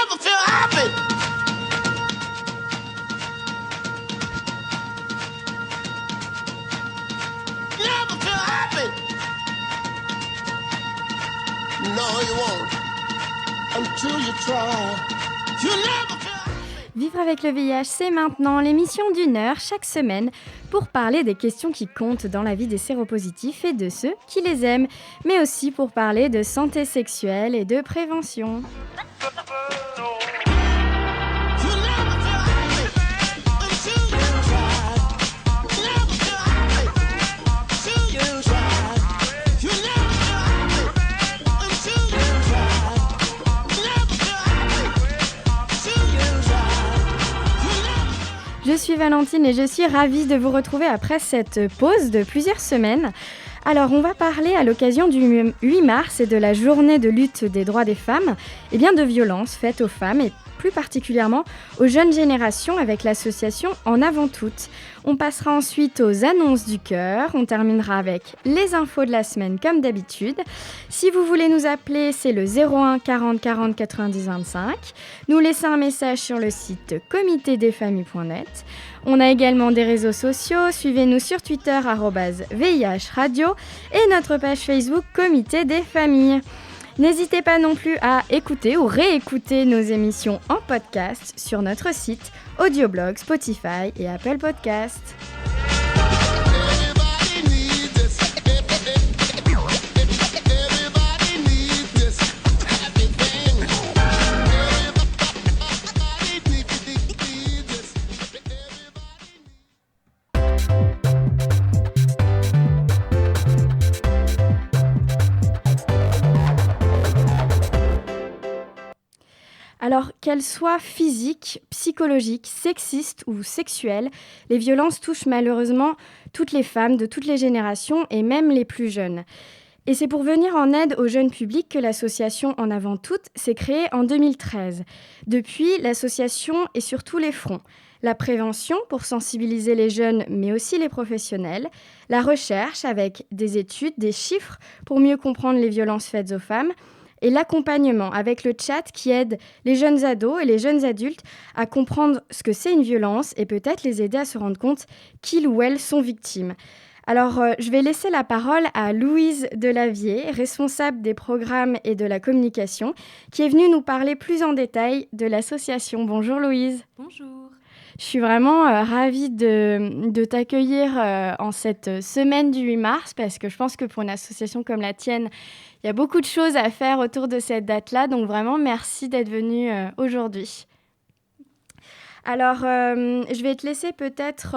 never feel happy. Never feel happy. No, you won't. Until you try. You never feel happy. Vivre avec le VIH, c'est maintenant l'émission d'1 heure chaque semaine pour parler des questions qui comptent dans la vie des séropositifs et de ceux qui les aiment, mais aussi pour parler de santé sexuelle et de prévention. Je suis Valentine et je suis ravie de vous retrouver après cette pause de plusieurs semaines. Alors, on va parler à l'occasion du 8 mars et de la journée de lutte des droits des femmes, et bien de violences faites aux femmes et plus particulièrement aux jeunes générations avec l'association En Avant Toutes. On passera ensuite aux annonces du cœur, on terminera avec les infos de la semaine comme d'habitude. Si vous voulez nous appeler, c'est le 01 40 40 90 25. Nous laisser un message sur le site comitedesfamilles.net. On a également des réseaux sociaux, suivez-nous sur Twitter @VIH Radio et notre page Facebook Comité des Familles. N'hésitez pas non plus à écouter ou réécouter nos émissions en podcast sur notre site, Audioblog, Spotify et Apple Podcasts. Alors, qu'elles soient physiques, psychologiques, sexistes ou sexuelles, les violences touchent malheureusement toutes les femmes de toutes les générations et même les plus jeunes. Et c'est pour venir en aide au jeune public que l'association En Avant Toutes s'est créée en 2013. Depuis, l'association est sur tous les fronts. La prévention pour sensibiliser les jeunes mais aussi les professionnels, la recherche avec des études, des chiffres pour mieux comprendre les violences faites aux femmes, et l'accompagnement avec le chat qui aide les jeunes ados et les jeunes adultes à comprendre ce que c'est une violence et peut-être les aider à se rendre compte qu'ils ou elles sont victimes. Alors, je vais laisser la parole à Louise Delavier, responsable des programmes et de la communication, qui est venue nous parler plus en détail de l'association. Bonjour Louise. Bonjour. Je suis vraiment ravie de t'accueillir en cette semaine du 8 mars parce que je pense que pour une association comme la tienne, il y a beaucoup de choses à faire autour de cette date-là. Donc vraiment, merci d'être venue aujourd'hui. Alors, je vais te laisser peut-être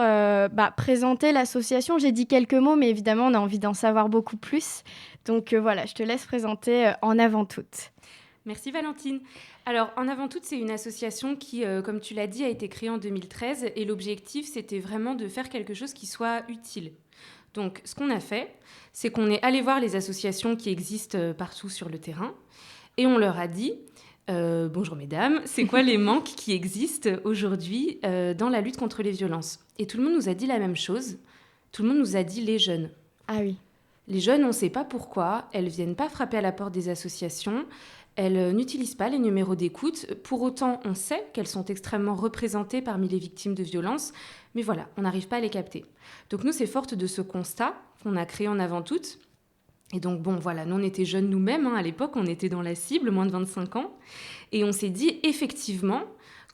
présenter l'association. J'ai dit quelques mots, mais évidemment, on a envie d'en savoir beaucoup plus. Donc voilà, je te laisse présenter En Avant Toutes. Merci Valentine. Alors, En Avant Toutes, c'est une association qui, comme tu l'as dit, a été créée en 2013 et l'objectif, c'était vraiment de faire quelque chose qui soit utile. Donc, ce qu'on a fait, c'est qu'on est allé voir les associations qui existent partout sur le terrain et on leur a dit bonjour mesdames, c'est quoi les manques qui existent aujourd'hui dans la lutte contre les violences ? Et tout le monde nous a dit la même chose. Tout le monde nous a dit les jeunes. Ah oui. Les jeunes, on ne sait pas pourquoi, elles ne viennent pas frapper à la porte des associations. Elles n'utilisent pas les numéros d'écoute. Pour autant, on sait qu'elles sont extrêmement représentées parmi les victimes de violences. Mais voilà, on n'arrive pas à les capter. Donc nous, c'est forte de ce constat qu'on a créé En Avant Toutes. Et donc bon, voilà, nous on était jeunes nous-mêmes. À l'époque, on était dans la cible, moins de 25 ans. Et on s'est dit, effectivement,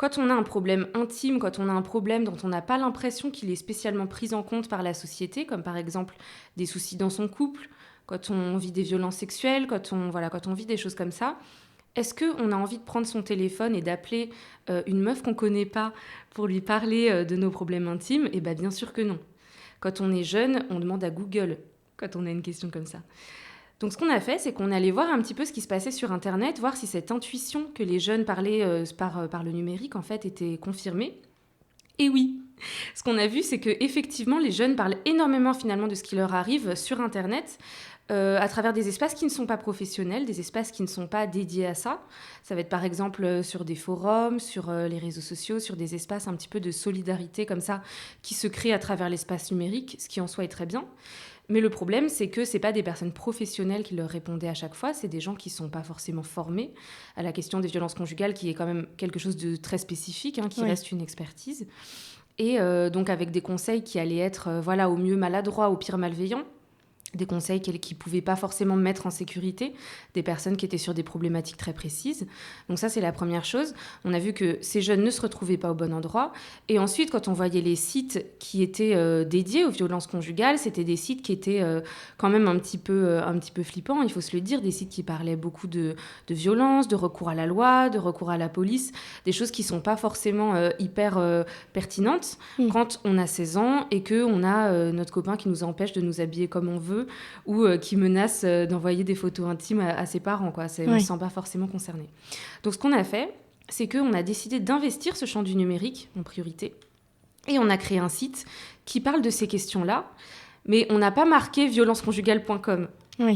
quand on a un problème intime, quand on a un problème dont on n'a pas l'impression qu'il est spécialement pris en compte par la société, comme par exemple des soucis dans son couple, quand on vit des violences sexuelles, quand on vit des choses comme ça, est-ce qu'on a envie de prendre son téléphone et d'appeler une meuf qu'on ne connaît pas pour lui parler de nos problèmes intimes ? Eh bien, bien sûr que non. Quand on est jeune, on demande à Google quand on a une question comme ça. Donc, ce qu'on a fait, c'est qu'on allait voir un petit peu ce qui se passait sur Internet, voir si cette intuition que les jeunes parlaient par le numérique, en fait, était confirmée. Et oui, ce qu'on a vu, c'est qu'effectivement, les jeunes parlent énormément, finalement, de ce qui leur arrive sur Internet, à travers des espaces qui ne sont pas professionnels, des espaces qui ne sont pas dédiés à ça. Ça va être par exemple sur des forums, sur les réseaux sociaux, sur des espaces un petit peu de solidarité comme ça qui se créent à travers l'espace numérique, ce qui en soi est très bien. Mais le problème, c'est que ce n'est pas des personnes professionnelles qui leur répondaient à chaque fois, c'est des gens qui ne sont pas forcément formés à la question des violences conjugales, qui est quand même quelque chose de très spécifique, qui reste une expertise. Et donc avec des conseils qui allaient être au mieux maladroits, au pire malveillants, des conseils qui ne pouvaient pas forcément mettre en sécurité des personnes qui étaient sur des problématiques très précises. Donc ça, c'est la première chose. On a vu que ces jeunes ne se retrouvaient pas au bon endroit. Et ensuite, quand on voyait les sites qui étaient dédiés aux violences conjugales, c'était des sites qui étaient quand même un petit peu flippants, il faut se le dire, des sites qui parlaient beaucoup de violence, de recours à la loi, de recours à la police, des choses qui ne sont pas forcément hyper pertinentes quand on a 16 ans et qu'on a notre copain qui nous empêche de nous habiller comme on veut, ou qui menace d'envoyer des photos intimes à ses parents, quoi. On ne se sent pas forcément concerné. Donc ce qu'on a fait, c'est qu'on a décidé d'investir ce champ du numérique en priorité, et on a créé un site qui parle de ces questions-là, mais on n'a pas marqué violenceconjugale.com.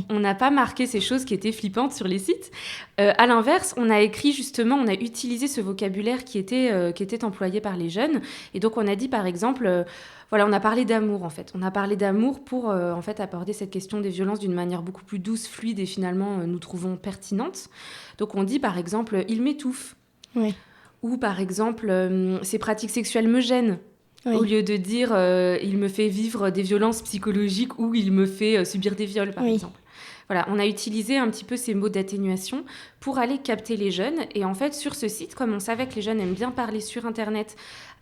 On n'a pas marqué ces choses qui étaient flippantes sur les sites. À l'inverse, on a écrit justement, on a utilisé ce vocabulaire qui était employé par les jeunes. Et donc, on a dit, par exemple, on a parlé d'amour, en fait. On a parlé d'amour pour, aborder cette question des violences d'une manière beaucoup plus douce, fluide et finalement, nous trouvons pertinente. Donc, on dit, par exemple, « il m'étouffe ». Ou, par exemple, « ces pratiques sexuelles me gênent ». Au lieu de dire il me fait vivre des violences psychologiques ou il me fait subir des viols, par exemple. Voilà, on a utilisé un petit peu ces mots d'atténuation pour aller capter les jeunes. Et en fait, sur ce site, comme on savait que les jeunes aiment bien parler sur Internet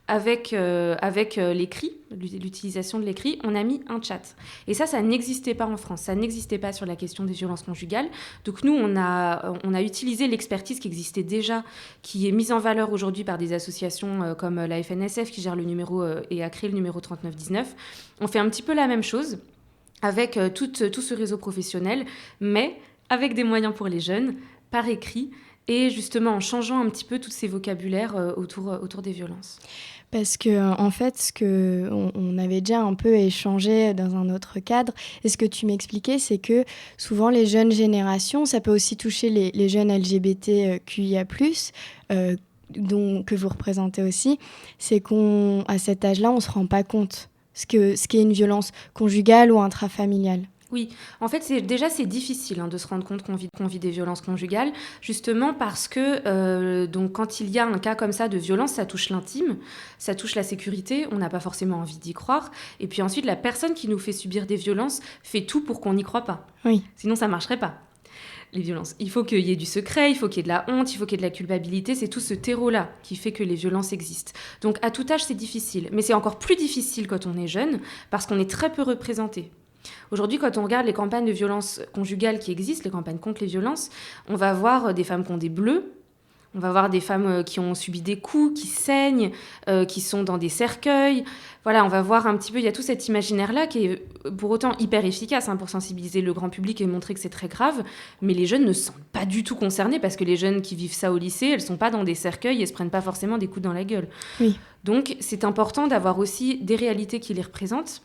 avec l'écrit, l'utilisation de l'écrit, on a mis un chat. Et ça n'existait pas en France. Ça n'existait pas sur la question des violences conjugales. Donc nous, on a utilisé l'expertise qui existait déjà, qui est mise en valeur aujourd'hui par des associations comme la FNSF qui gère le numéro et a créé le numéro 3919. On fait un petit peu la même chose avec tout ce réseau professionnel, mais avec des moyens pour les jeunes, par écrit, et justement en changeant un petit peu tous ces vocabulaires autour des violences. Parce que en fait, ce que on avait déjà un peu échangé dans un autre cadre, et ce que tu m'expliquais, c'est que souvent les jeunes générations, ça peut aussi toucher les jeunes LGBTQIA+, que vous représentez aussi, c'est qu'à cet âge-là, on ne se rend pas compte ce qu'est une violence conjugale ou intrafamiliale. Oui, en fait, c'est difficile de se rendre compte qu'on vit des violences conjugales, justement parce que donc, quand il y a un cas comme ça de violence, ça touche l'intime, ça touche la sécurité, on n'a pas forcément envie d'y croire. Et puis ensuite, la personne qui nous fait subir des violences fait tout pour qu'on n'y croit pas. Sinon, ça ne marcherait pas. Les violences. Il faut qu'il y ait du secret, il faut qu'il y ait de la honte, il faut qu'il y ait de la culpabilité. C'est tout ce terreau-là qui fait que les violences existent. Donc, à tout âge, c'est difficile. Mais c'est encore plus difficile quand on est jeune, parce qu'on est très peu représenté. Aujourd'hui, quand on regarde les campagnes de violences conjugales qui existent, les campagnes contre les violences, on va voir des femmes qui ont des bleus, on va voir des femmes qui ont subi des coups, qui saignent, qui sont dans des cercueils. Voilà, on va voir un petit peu, il y a tout cet imaginaire-là qui est pour autant hyper efficace pour sensibiliser le grand public et montrer que c'est très grave, mais les jeunes ne se sentent pas du tout concernés parce que les jeunes qui vivent ça au lycée, elles ne sont pas dans des cercueils et ne se prennent pas forcément des coups dans la gueule. Donc, c'est important d'avoir aussi des réalités qui les représentent.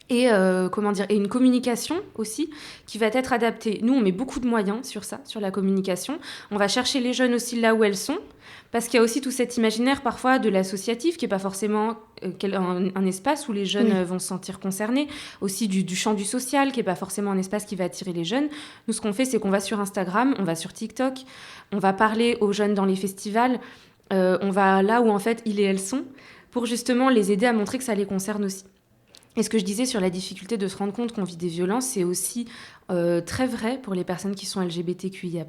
Et une communication aussi qui va être adaptée. Nous, on met beaucoup de moyens sur ça, sur la communication. On va chercher les jeunes aussi là où elles sont, parce qu'il y a aussi tout cet imaginaire parfois de l'associatif qui n'est pas forcément un espace où les jeunes vont se sentir concernés, aussi du champ du social qui n'est pas forcément un espace qui va attirer les jeunes. Nous, ce qu'on fait, c'est qu'on va sur Instagram, on va sur TikTok, on va parler aux jeunes dans les festivals, on va là où en fait ils et elles sont, pour justement les aider à montrer que ça les concerne aussi. Et ce que je disais sur la difficulté de se rendre compte qu'on vit des violences, c'est aussi très vrai pour les personnes qui sont LGBTQIA+,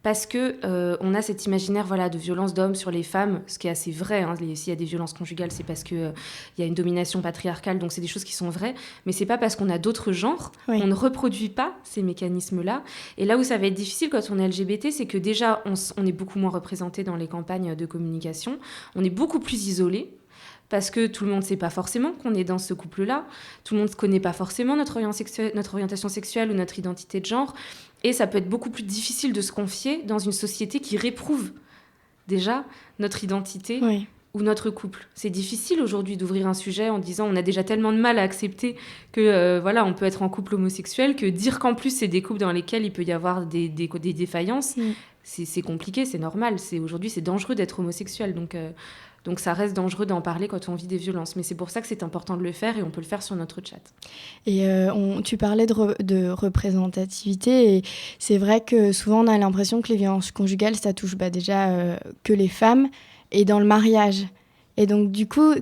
parce qu'on a cet imaginaire de violence d'hommes sur les femmes, ce qui est assez vrai. S'il y a des violences conjugales, c'est parce qu'il y a une domination patriarcale, donc c'est des choses qui sont vraies, mais c'est pas parce qu'on a d'autres genres, on ne reproduit pas ces mécanismes-là. Et là où ça va être difficile quand on est LGBT, c'est que déjà, on est beaucoup moins représenté dans les campagnes de communication, on est beaucoup plus isolé, parce que tout le monde ne sait pas forcément qu'on est dans ce couple-là, tout le monde ne connaît pas forcément notre orientation sexuelle ou notre identité de genre, et ça peut être beaucoup plus difficile de se confier dans une société qui réprouve déjà notre identité ou notre couple. C'est difficile aujourd'hui d'ouvrir un sujet en disant on a déjà tellement de mal à accepter que on peut être en couple homosexuel, que dire qu'en plus c'est des couples dans lesquels il peut y avoir des défaillances, c'est compliqué, c'est normal. Aujourd'hui c'est dangereux d'être homosexuel, donc Donc ça reste dangereux d'en parler quand on vit des violences. Mais c'est pour ça que c'est important de le faire et on peut le faire sur notre chat. Et tu parlais de représentativité et c'est vrai que souvent on a l'impression que les violences conjugales, ça touche déjà que les femmes et dans le mariage. Et donc du coup,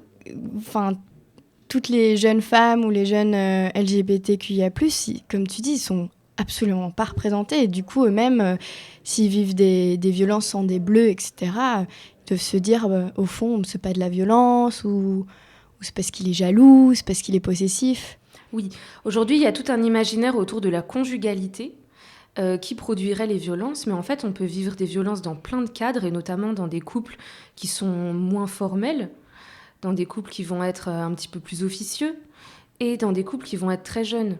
toutes les jeunes femmes ou les jeunes LGBTQIA+, comme tu dis, ils sont absolument pas représentés. Et du coup, eux-mêmes, s'ils vivent des violences sans des bleus, etc., ils doivent se dire, au fond, c'est pas de la violence ou c'est parce qu'il est jaloux, c'est parce qu'il est possessif. Oui, aujourd'hui, il y a tout un imaginaire autour de la conjugalité qui produirait les violences, mais en fait, on peut vivre des violences dans plein de cadres, et notamment dans des couples qui sont moins formels, dans des couples qui vont être un petit peu plus officieux, et dans des couples qui vont être très jeunes.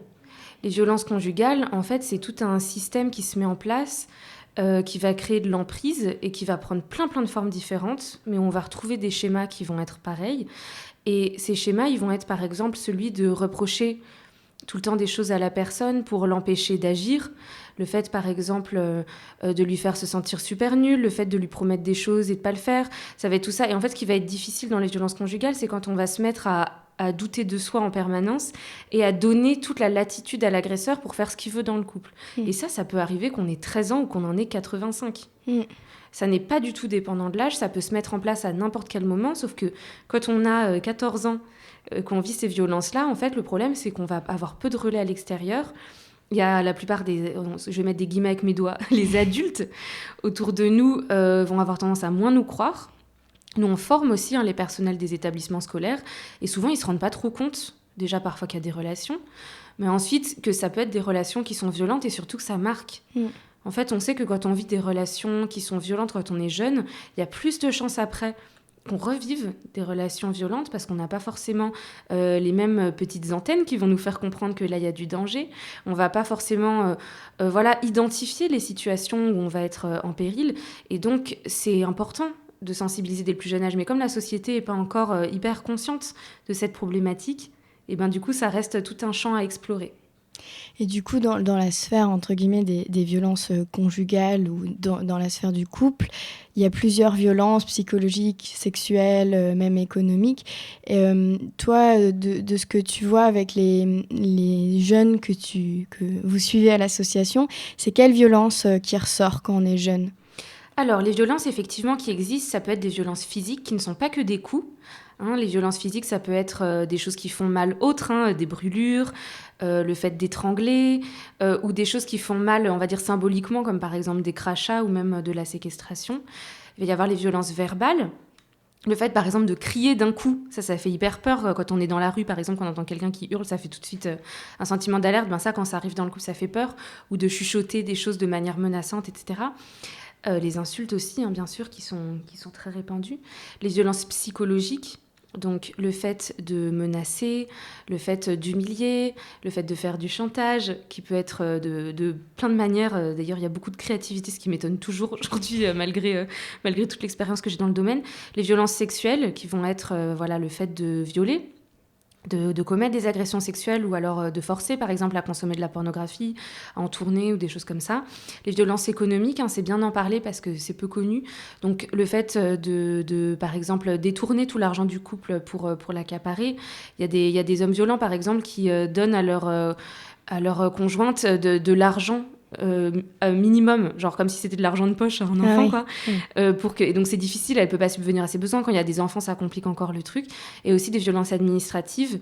Les violences conjugales, en fait, c'est tout un système qui se met en place, qui va créer de l'emprise et qui va prendre plein de formes différentes, mais on va retrouver des schémas qui vont être pareils. Et ces schémas, ils vont être par exemple celui de reprocher tout le temps des choses à la personne pour l'empêcher d'agir. Le fait, par exemple, de lui faire se sentir super nul, le fait de lui promettre des choses et de pas le faire, ça va être tout ça. Et en fait, ce qui va être difficile dans les violences conjugales, c'est quand on va se mettre à douter de soi en permanence et à donner toute la latitude à l'agresseur pour faire ce qu'il veut dans le couple. Et ça peut arriver qu'on ait 13 ans ou qu'on en ait 85. Ça n'est pas du tout dépendant de l'âge, ça peut se mettre en place à n'importe quel moment, sauf que quand on a 14 ans, qu'on vit ces violences-là, en fait, le problème, c'est qu'on va avoir peu de relais à l'extérieur. Il y a la plupart je vais mettre des guillemets avec mes doigts, les adultes autour de nous vont avoir tendance à moins nous croire. Nous, on forme aussi les personnels des établissements scolaires, et souvent, ils ne se rendent pas trop compte, déjà parfois qu'il y a des relations, mais ensuite que ça peut être des relations qui sont violentes, et surtout que ça marque. En fait, on sait que quand on vit des relations qui sont violentes quand on est jeune, il y a plus de chances après qu'on revive des relations violentes parce qu'on n'a pas forcément les mêmes petites antennes qui vont nous faire comprendre que là, il y a du danger. On ne va pas forcément identifier les situations où on va être en péril. Et donc, c'est important de sensibiliser dès le plus jeune âge. Mais comme la société n'est pas encore hyper consciente de cette problématique, et du coup, ça reste tout un champ à explorer. Et du coup, dans la sphère, entre guillemets, des violences conjugales ou dans la sphère du couple, il y a plusieurs violences psychologiques, sexuelles, même économiques. Et, toi, de ce que tu vois avec les jeunes que vous suivez à l'association, c'est quelle violence qui ressort quand on est jeune ? Alors, les violences, effectivement, qui existent, ça peut être des violences physiques qui ne sont pas que des coups. Les violences physiques, ça peut être des choses qui font mal autres, des brûlures, le fait d'étrangler, ou des choses qui font mal, on va dire symboliquement, comme par exemple des crachats ou même de la séquestration. Il va y avoir les violences verbales. Le fait, par exemple, de crier d'un coup, ça fait hyper peur quand on est dans la rue, par exemple, quand on entend quelqu'un qui hurle, ça fait tout de suite un sentiment d'alerte. Ça, quand ça arrive dans le couple, ça fait peur. Ou de chuchoter des choses de manière menaçante, etc. Les insultes aussi, bien sûr, qui sont très répandues. Les violences psychologiques, donc le fait de menacer, le fait d'humilier, le fait de faire du chantage, qui peut être de plein de manières. D'ailleurs, il y a beaucoup de créativité, ce qui m'étonne toujours aujourd'hui, malgré toute l'expérience que j'ai dans le domaine. Les violences sexuelles, qui vont être le fait de violer, de commettre des agressions sexuelles ou alors de forcer, par exemple, à consommer de la pornographie, à en tourner ou des choses comme ça. Les violences économiques, c'est bien d'en parler parce que c'est peu connu. Donc, le fait de par exemple, détourner tout l'argent du couple pour l'accaparer. Il y a des hommes violents, par exemple, qui donnent à leur conjointe de l'argent minimum, genre comme si c'était de l'argent de poche à un enfant, quoi. Et donc c'est difficile, elle peut pas subvenir à ses besoins. Quand il y a des enfants, ça complique encore le truc. Et aussi des violences administratives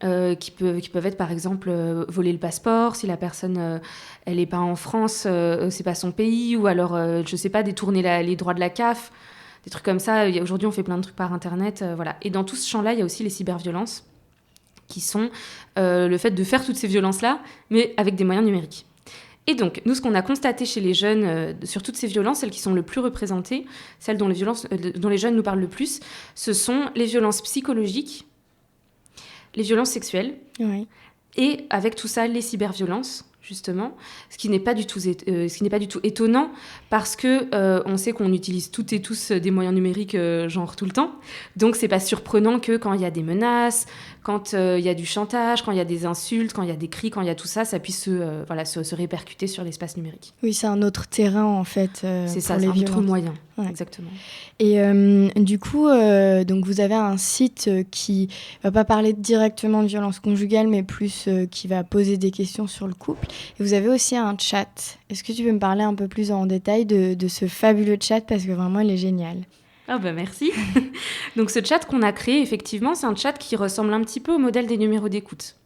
qui peuvent être, par exemple, voler le passeport si la personne elle est pas en France, c'est pas son pays, ou alors je sais pas, détourner les droits de la CAF, des trucs comme ça. Aujourd'hui on fait plein de trucs par internet, voilà. Et dans tout ce champ-là, il y a aussi les cyberviolences qui sont le fait de faire toutes ces violences-là, mais avec des moyens numériques. Et donc, nous, ce qu'on a constaté chez les jeunes sur toutes ces violences, celles qui sont le plus représentées, celles dont les jeunes nous parlent le plus, ce sont les violences psychologiques, les violences sexuelles, et avec tout ça, les cyberviolences, justement, ce qui n'est pas du tout étonnant parce que on sait qu'on utilise toutes et tous des moyens numériques genre tout le temps. Donc c'est pas surprenant que quand il y a des menaces, quand il y a du chantage, quand il y a des insultes, quand il y a des cris, quand il y a tout ça, ça puisse se répercuter sur l'espace numérique. Oui, c'est un autre terrain en fait c'est ça, pour les c'est un violences. autre moyen. Ouais. Exactement. Et du coup, donc vous avez un site qui va pas parler directement de violence conjugale, mais plus qui va poser des questions sur le couple. Et vous avez aussi un chat. Est-ce que tu peux me parler un peu plus en détail de ce fabuleux chat, parce que vraiment, il est génial. Ah bah merci. Donc ce chat qu'on a créé, effectivement, c'est un chat qui ressemble un petit peu au modèle des numéros d'écoute.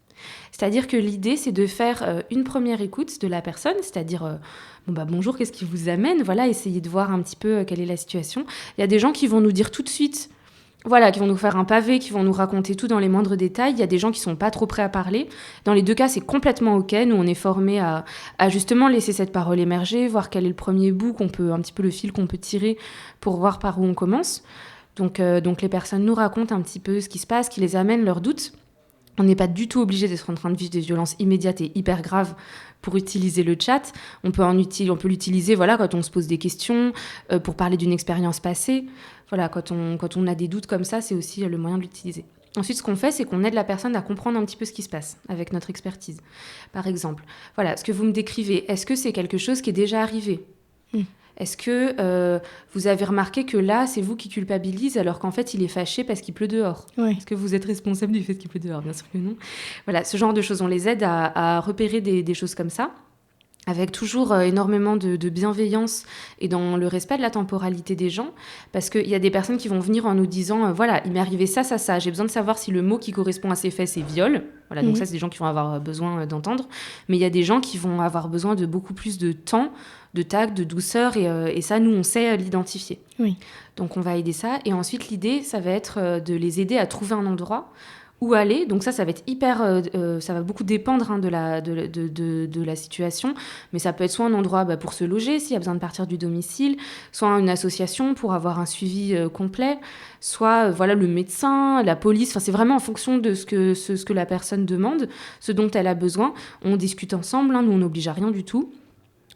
C'est-à-dire que l'idée, c'est de faire une première écoute de la personne, c'est-à-dire bonjour, qu'est-ce qui vous amène ? Voilà, essayer de voir un petit peu quelle est la situation. Il y a des gens qui vont nous dire tout de suite, voilà, qui vont nous faire un pavé, qui vont nous raconter tout dans les moindres détails. Il y a des gens qui sont pas trop prêts à parler. Dans les deux cas, c'est complètement OK. Nous, on est formés à justement laisser cette parole émerger, voir quel est le premier bout un petit peu le fil qu'on peut tirer pour voir par où on commence. Donc les personnes nous racontent un petit peu ce qui se passe, qui les amène, leurs doutes. On n'est pas du tout obligé d'être en train de vivre des violences immédiates et hyper graves pour utiliser le chat. On peut l'utiliser quand on se pose des questions, pour parler d'une expérience passée. Voilà, quand on a des doutes comme ça, c'est aussi le moyen de l'utiliser. Ensuite, ce qu'on fait, c'est qu'on aide la personne à comprendre un petit peu ce qui se passe avec notre expertise. Par exemple, voilà, ce que vous me décrivez, est-ce que c'est quelque chose qui est déjà arrivé ? Est-ce que vous avez remarqué que là, c'est vous qui culpabilise alors qu'en fait, il est fâché parce qu'il pleut dehors ? Oui. Est-ce que vous êtes responsable du fait qu'il pleut dehors ? Bien sûr que non. Voilà, ce genre de choses, on les aide à repérer des choses comme ça, avec toujours énormément de bienveillance et dans le respect de la temporalité des gens, parce qu'il y a des personnes qui vont venir en nous disant voilà, il m'est arrivé ça, j'ai besoin de savoir si le mot qui correspond à ces faits, c'est viol. Voilà, donc ça, c'est des gens qui vont avoir besoin d'entendre. Mais il y a des gens qui vont avoir besoin de beaucoup plus de temps, de tact, de douceur, et ça, nous, on sait l'identifier. Oui. Donc, on va aider ça. Et ensuite, l'idée, ça va être de les aider à trouver un endroit où aller. Donc ça va être ça va beaucoup dépendre de la situation, mais ça peut être soit un endroit pour se loger s'il y a besoin de partir du domicile, soit une association pour avoir un suivi complet, soit le médecin, la police. Enfin, c'est vraiment en fonction de ce que la personne demande, ce dont elle a besoin. On discute ensemble, nous on n'oblige à rien du tout.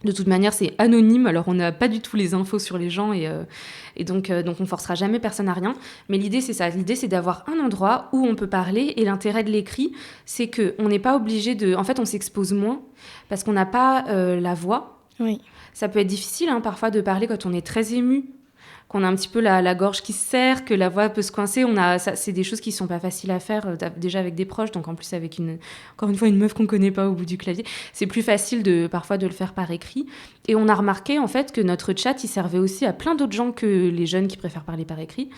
De toute manière, c'est anonyme, alors on n'a pas du tout les infos sur les gens et donc on forcera jamais personne à rien. Mais l'idée, c'est ça. L'idée, c'est d'avoir un endroit où on peut parler, et l'intérêt de l'écrit, c'est qu'on n'est pas obligé de... En fait, on s'expose moins parce qu'on n'a pas la voix. Oui. Ça peut être difficile parfois de parler quand on est très ému, qu'on a un petit peu la gorge qui se serre, que la voix peut se coincer. C'est des choses qui ne sont pas faciles à faire, déjà avec des proches, donc en plus avec encore une fois, une meuf qu'on ne connaît pas au bout du clavier. C'est plus facile parfois de le faire par écrit. Et on a remarqué en fait que notre chat, il servait aussi à plein d'autres gens que les jeunes qui préfèrent parler par écrit.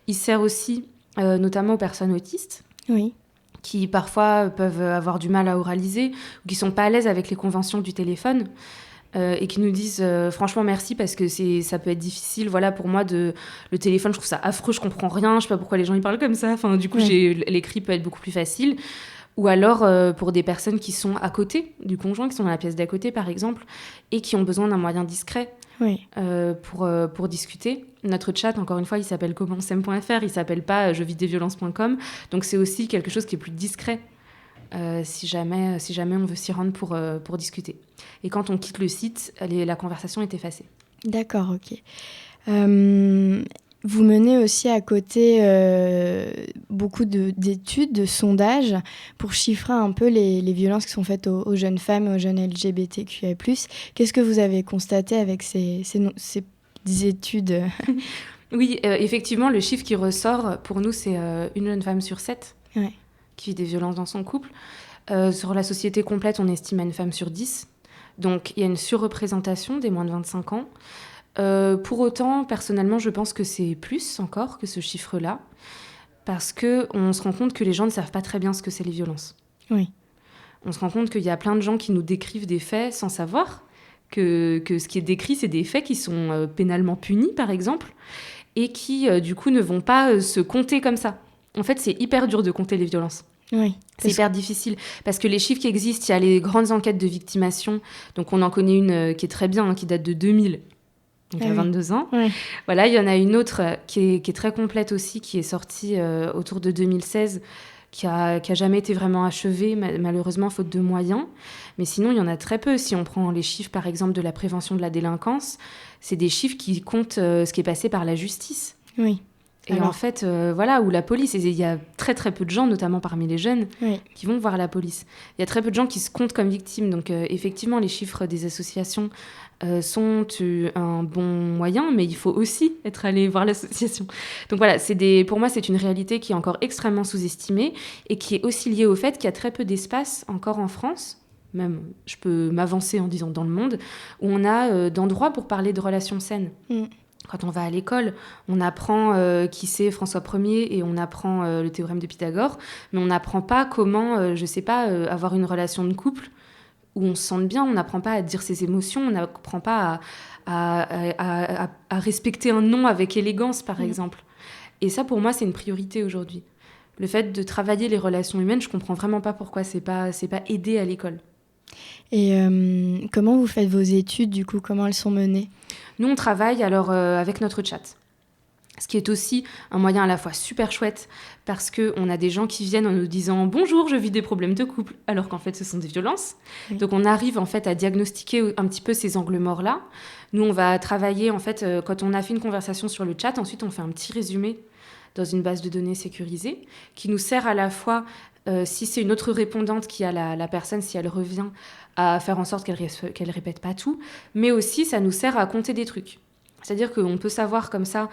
Il sert aussi notamment aux personnes autistes. Oui. Qui parfois peuvent avoir du mal à oraliser, ou qui ne sont pas à l'aise avec les conventions du téléphone. Et qui nous disent franchement merci parce que ça peut être difficile pour moi le téléphone, je trouve ça affreux, je comprends rien, je sais pas pourquoi les gens y parlent comme ça, du coup l'écrit peut être beaucoup plus facile. Ou alors pour des personnes qui sont à côté du conjoint, qui sont dans la pièce d'à côté par exemple, et qui ont besoin d'un moyen discret pour discuter. Notre chat, encore une fois, il s'appelle commentsem.fr, il s'appelle pas jeuxvisdesviolences.com, donc c'est aussi quelque chose qui est plus discret. Si jamais on veut s'y rendre pour discuter. Et quand on quitte le site, la conversation est effacée. D'accord, ok. Vous menez aussi à côté beaucoup d'études, de sondages pour chiffrer un peu les violences qui sont faites aux jeunes femmes et aux jeunes LGBTQIA+. Qu'est-ce que vous avez constaté avec ces études ? Oui, effectivement, le chiffre qui ressort pour nous, c'est une jeune femme sur 7. Ouais. Qui vit des violences dans son couple. Sur la société complète, on estime à une femme sur 10. Donc, il y a une surreprésentation des moins de 25 ans. Pour autant, personnellement, je pense que c'est plus encore que ce chiffre-là, parce qu'on se rend compte que les gens ne savent pas très bien ce que c'est les violences. Oui. On se rend compte qu'il y a plein de gens qui nous décrivent des faits sans savoir que ce qui est décrit, c'est des faits qui sont pénalement punis, par exemple, et qui, du coup, ne vont pas se compter comme ça. En fait, c'est hyper dur de compter les violences. Oui. C'est hyper difficile parce que les chiffres qui existent, il y a les grandes enquêtes de victimation. Donc, on en connaît une qui est très bien, qui date de 2000, donc il y a 22 ans. Ouais. Voilà, il y en a une autre qui est très complète aussi, qui est sortie autour de 2016, qui a jamais été vraiment achevé, malheureusement, faute de moyens. Mais sinon, il y en a très peu. Si on prend les chiffres, par exemple, de la prévention de la délinquance, c'est des chiffres qui comptent ce qui est passé par la justice. Oui. Et en fait, ou la police. Et il y a très, très peu de gens, notamment parmi les jeunes, qui vont voir la police. Il y a très peu de gens qui se comptent comme victimes. Donc, effectivement, les chiffres des associations sont un bon moyen, mais il faut aussi être allé voir l'association. Donc voilà, pour moi, c'est une réalité qui est encore extrêmement sous-estimée et qui est aussi liée au fait qu'il y a très peu d'espace encore en France, même je peux m'avancer en disant dans le monde, où on a d'endroits pour parler de relations saines. Quand on va à l'école, on apprend qui c'est François Ier et on apprend le théorème de Pythagore, mais on n'apprend pas comment, avoir une relation de couple où on se sente bien, on n'apprend pas à dire ses émotions, on n'apprend pas à respecter un non avec élégance, par exemple. Et ça, pour moi, c'est une priorité aujourd'hui. Le fait de travailler les relations humaines, je comprends vraiment pas pourquoi c'est pas aidé à l'école. Et comment vous faites vos études, du coup? Comment elles sont menées? Nous, on travaille alors avec notre chat. Ce qui est aussi un moyen à la fois super chouette parce qu'on a des gens qui viennent en nous disant « Bonjour, je vis des problèmes de couple », alors qu'en fait, ce sont des violences. Oui. Donc, on arrive en fait à diagnostiquer un petit peu ces angles morts-là. Nous, on va travailler, en fait, quand on a fait une conversation sur le chat, ensuite, on fait un petit résumé dans une base de données sécurisée qui nous sert à la fois, si c'est une autre répondante qui a la personne, si elle revient, à faire en sorte qu'elle répète pas tout, mais aussi, ça nous sert à compter des trucs. C'est-à-dire qu'on peut savoir comme ça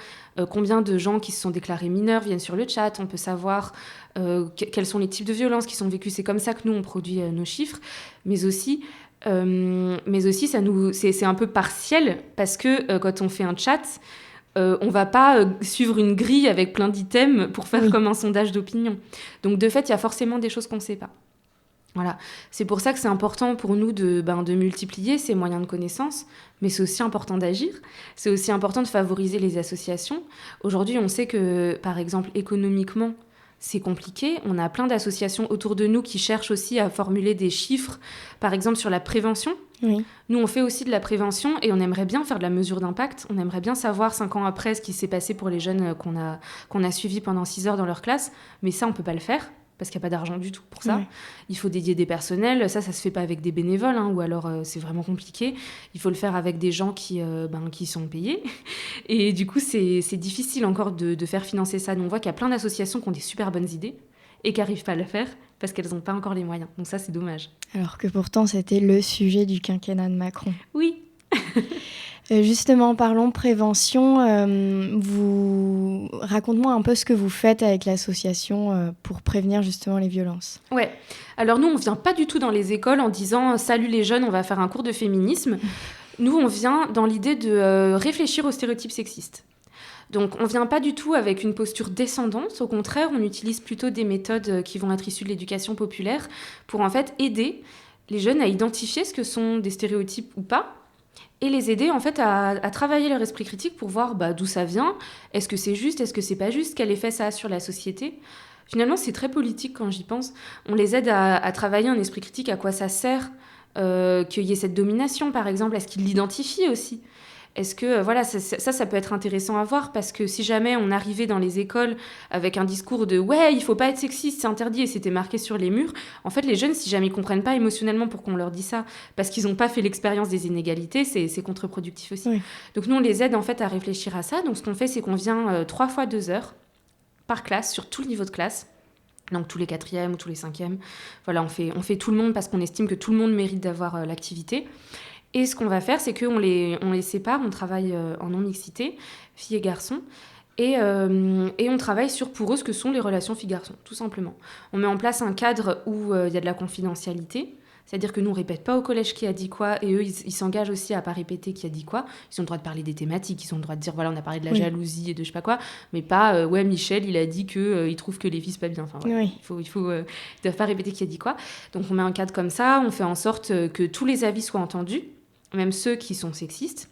combien de gens qui se sont déclarés mineurs viennent sur le chat, on peut savoir quels sont les types de violences qui sont vécues. C'est comme ça que nous, on produit nos chiffres, mais aussi c'est un peu partiel parce que quand on fait un chat, on va pas suivre une grille avec plein d'items pour faire comme un sondage d'opinion. Donc de fait, il y a forcément des choses qu'on ne sait pas. Voilà. C'est pour ça que c'est important pour nous de multiplier ces moyens de connaissance, mais c'est aussi important d'agir. C'est aussi important de favoriser les associations. Aujourd'hui, on sait que, par exemple, économiquement, c'est compliqué. On a plein d'associations autour de nous qui cherchent aussi à formuler des chiffres, par exemple sur la prévention. Oui. Nous, on fait aussi de la prévention et on aimerait bien faire de la mesure d'impact. On aimerait bien savoir 5 ans après ce qui s'est passé pour les jeunes qu'on a suivis pendant 6 heures dans leur classe, mais ça, on ne peut pas le faire. Parce qu'il n'y a pas d'argent du tout pour ça. Oui. Il faut dédier des personnels. Ça se fait pas avec des bénévoles, ou alors c'est vraiment compliqué. Il faut le faire avec des gens qui sont payés. Et du coup, c'est difficile encore de faire financer ça. Donc, on voit qu'il y a plein d'associations qui ont des super bonnes idées et qui n'arrivent pas à le faire parce qu'elles n'ont pas encore les moyens. Donc ça, c'est dommage. Alors que pourtant, c'était le sujet du quinquennat de Macron. Oui. Justement, parlons prévention. Raconte-moi un peu ce que vous faites avec l'association pour prévenir justement les violences. Ouais. Alors nous, on vient pas du tout dans les écoles en disant « Salut les jeunes, on va faire un cours de féminisme ». Nous, on vient dans l'idée de réfléchir aux stéréotypes sexistes. Donc, on vient pas du tout avec une posture descendante. Au contraire, on utilise plutôt des méthodes qui vont être issues de l'éducation populaire pour en fait aider les jeunes à identifier ce que sont des stéréotypes ou pas, et les aider en fait à travailler leur esprit critique pour voir d'où ça vient, est-ce que c'est juste, est-ce que c'est pas juste, quel effet ça a sur la société. Finalement, c'est très politique quand j'y pense. On les aide à travailler un esprit critique, à quoi ça sert qu'il y ait cette domination, par exemple, est-ce qu'ils l'identifient aussi ? Est-ce que, ça peut être intéressant à voir parce que si jamais on arrivait dans les écoles avec un discours de « ouais, il faut pas être sexiste, c'est interdit » et c'était marqué sur les murs, en fait, les jeunes, si jamais ils comprennent pas émotionnellement pourquoi on leur dit ça, parce qu'ils n'ont pas fait l'expérience des inégalités, c'est contre-productif aussi. Oui. Donc nous, on les aide en fait à réfléchir à ça. Donc ce qu'on fait, c'est qu'on vient 3 fois 2 heures par classe, sur tout le niveau de classe. Donc tous les 4e ou tous les 5e. Voilà, on fait tout le monde parce qu'on estime que tout le monde mérite d'avoir l'activité. Et ce qu'on va faire, c'est qu'on les sépare, on travaille en non-mixité, filles et garçons, et on travaille sur, pour eux, ce que sont les relations filles-garçons, tout simplement. On met en place un cadre où il y a de la confidentialité, c'est-à-dire que nous, on ne répète pas au collège qui a dit quoi, et eux, ils s'engagent aussi à ne pas répéter qui a dit quoi. Ils ont le droit de parler des thématiques, ils ont le droit de dire, voilà, on a parlé de la jalousie et de je sais pas quoi, mais pas, ouais, Michel, il a dit qu'il trouve que les filles, c'est pas bien. Enfin, voilà, ils doivent pas répéter qui a dit quoi. Donc, on met un cadre comme ça, on fait en sorte que tous les avis soient entendus, même ceux qui sont sexistes,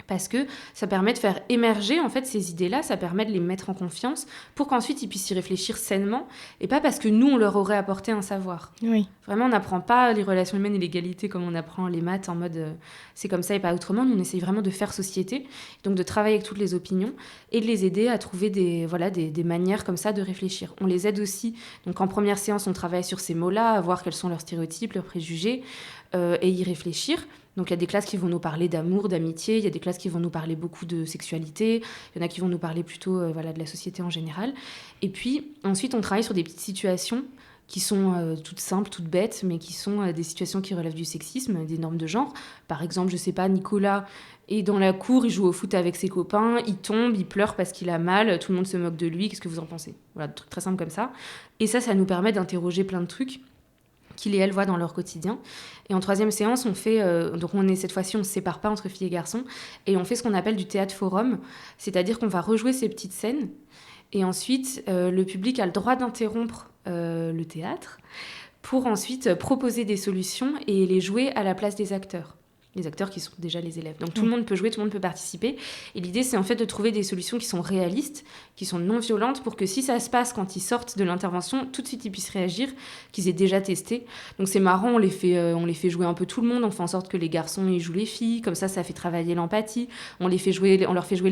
Parce que ça permet de faire émerger en fait ces idées-là, ça permet de les mettre en confiance pour qu'ensuite ils puissent y réfléchir sainement et pas parce que nous on leur aurait apporté un savoir. Oui. Vraiment, on n'apprend pas les relations humaines et l'égalité comme on apprend les maths en mode c'est comme ça et pas autrement. Nous on essaye vraiment de faire société, donc de travailler avec toutes les opinions et de les aider à trouver des manières comme ça de réfléchir. On les aide aussi, donc en première séance on travaille sur ces mots-là, à voir quels sont leurs stéréotypes, leurs préjugés et y réfléchir. Donc il y a des classes qui vont nous parler d'amour, d'amitié, il y a des classes qui vont nous parler beaucoup de sexualité, il y en a qui vont nous parler plutôt de la société en général. Et puis ensuite on travaille sur des petites situations qui sont toutes simples, toutes bêtes, mais qui sont des situations qui relèvent du sexisme, des normes de genre. Par exemple, je sais pas, Nicolas est dans la cour, il joue au foot avec ses copains, il tombe, il pleure parce qu'il a mal, tout le monde se moque de lui, qu'est-ce que vous en pensez ? Voilà, des trucs très simples comme ça. Et ça nous permet d'interroger plein de trucs qu'ils et elles voient dans leur quotidien. Et en troisième séance, on fait, donc cette fois-ci, on ne se sépare pas entre filles et garçons, et on fait ce qu'on appelle du théâtre forum, c'est-à-dire qu'on va rejouer ces petites scènes, et ensuite, le public a le droit d'interrompre le théâtre pour ensuite proposer des solutions et les jouer à la place des acteurs. Les acteurs qui sont déjà les élèves. Donc tout le monde peut jouer, tout le monde peut participer. Et l'idée, c'est en fait de trouver des solutions qui sont réalistes, qui sont non violentes, pour que si ça se passe quand ils sortent de l'intervention, tout de suite ils puissent réagir, qu'ils aient déjà testé. Donc c'est marrant, on les fait jouer un peu tout le monde, on fait en sorte que les garçons ils jouent les filles, comme ça fait travailler l'empathie. On leur fait jouer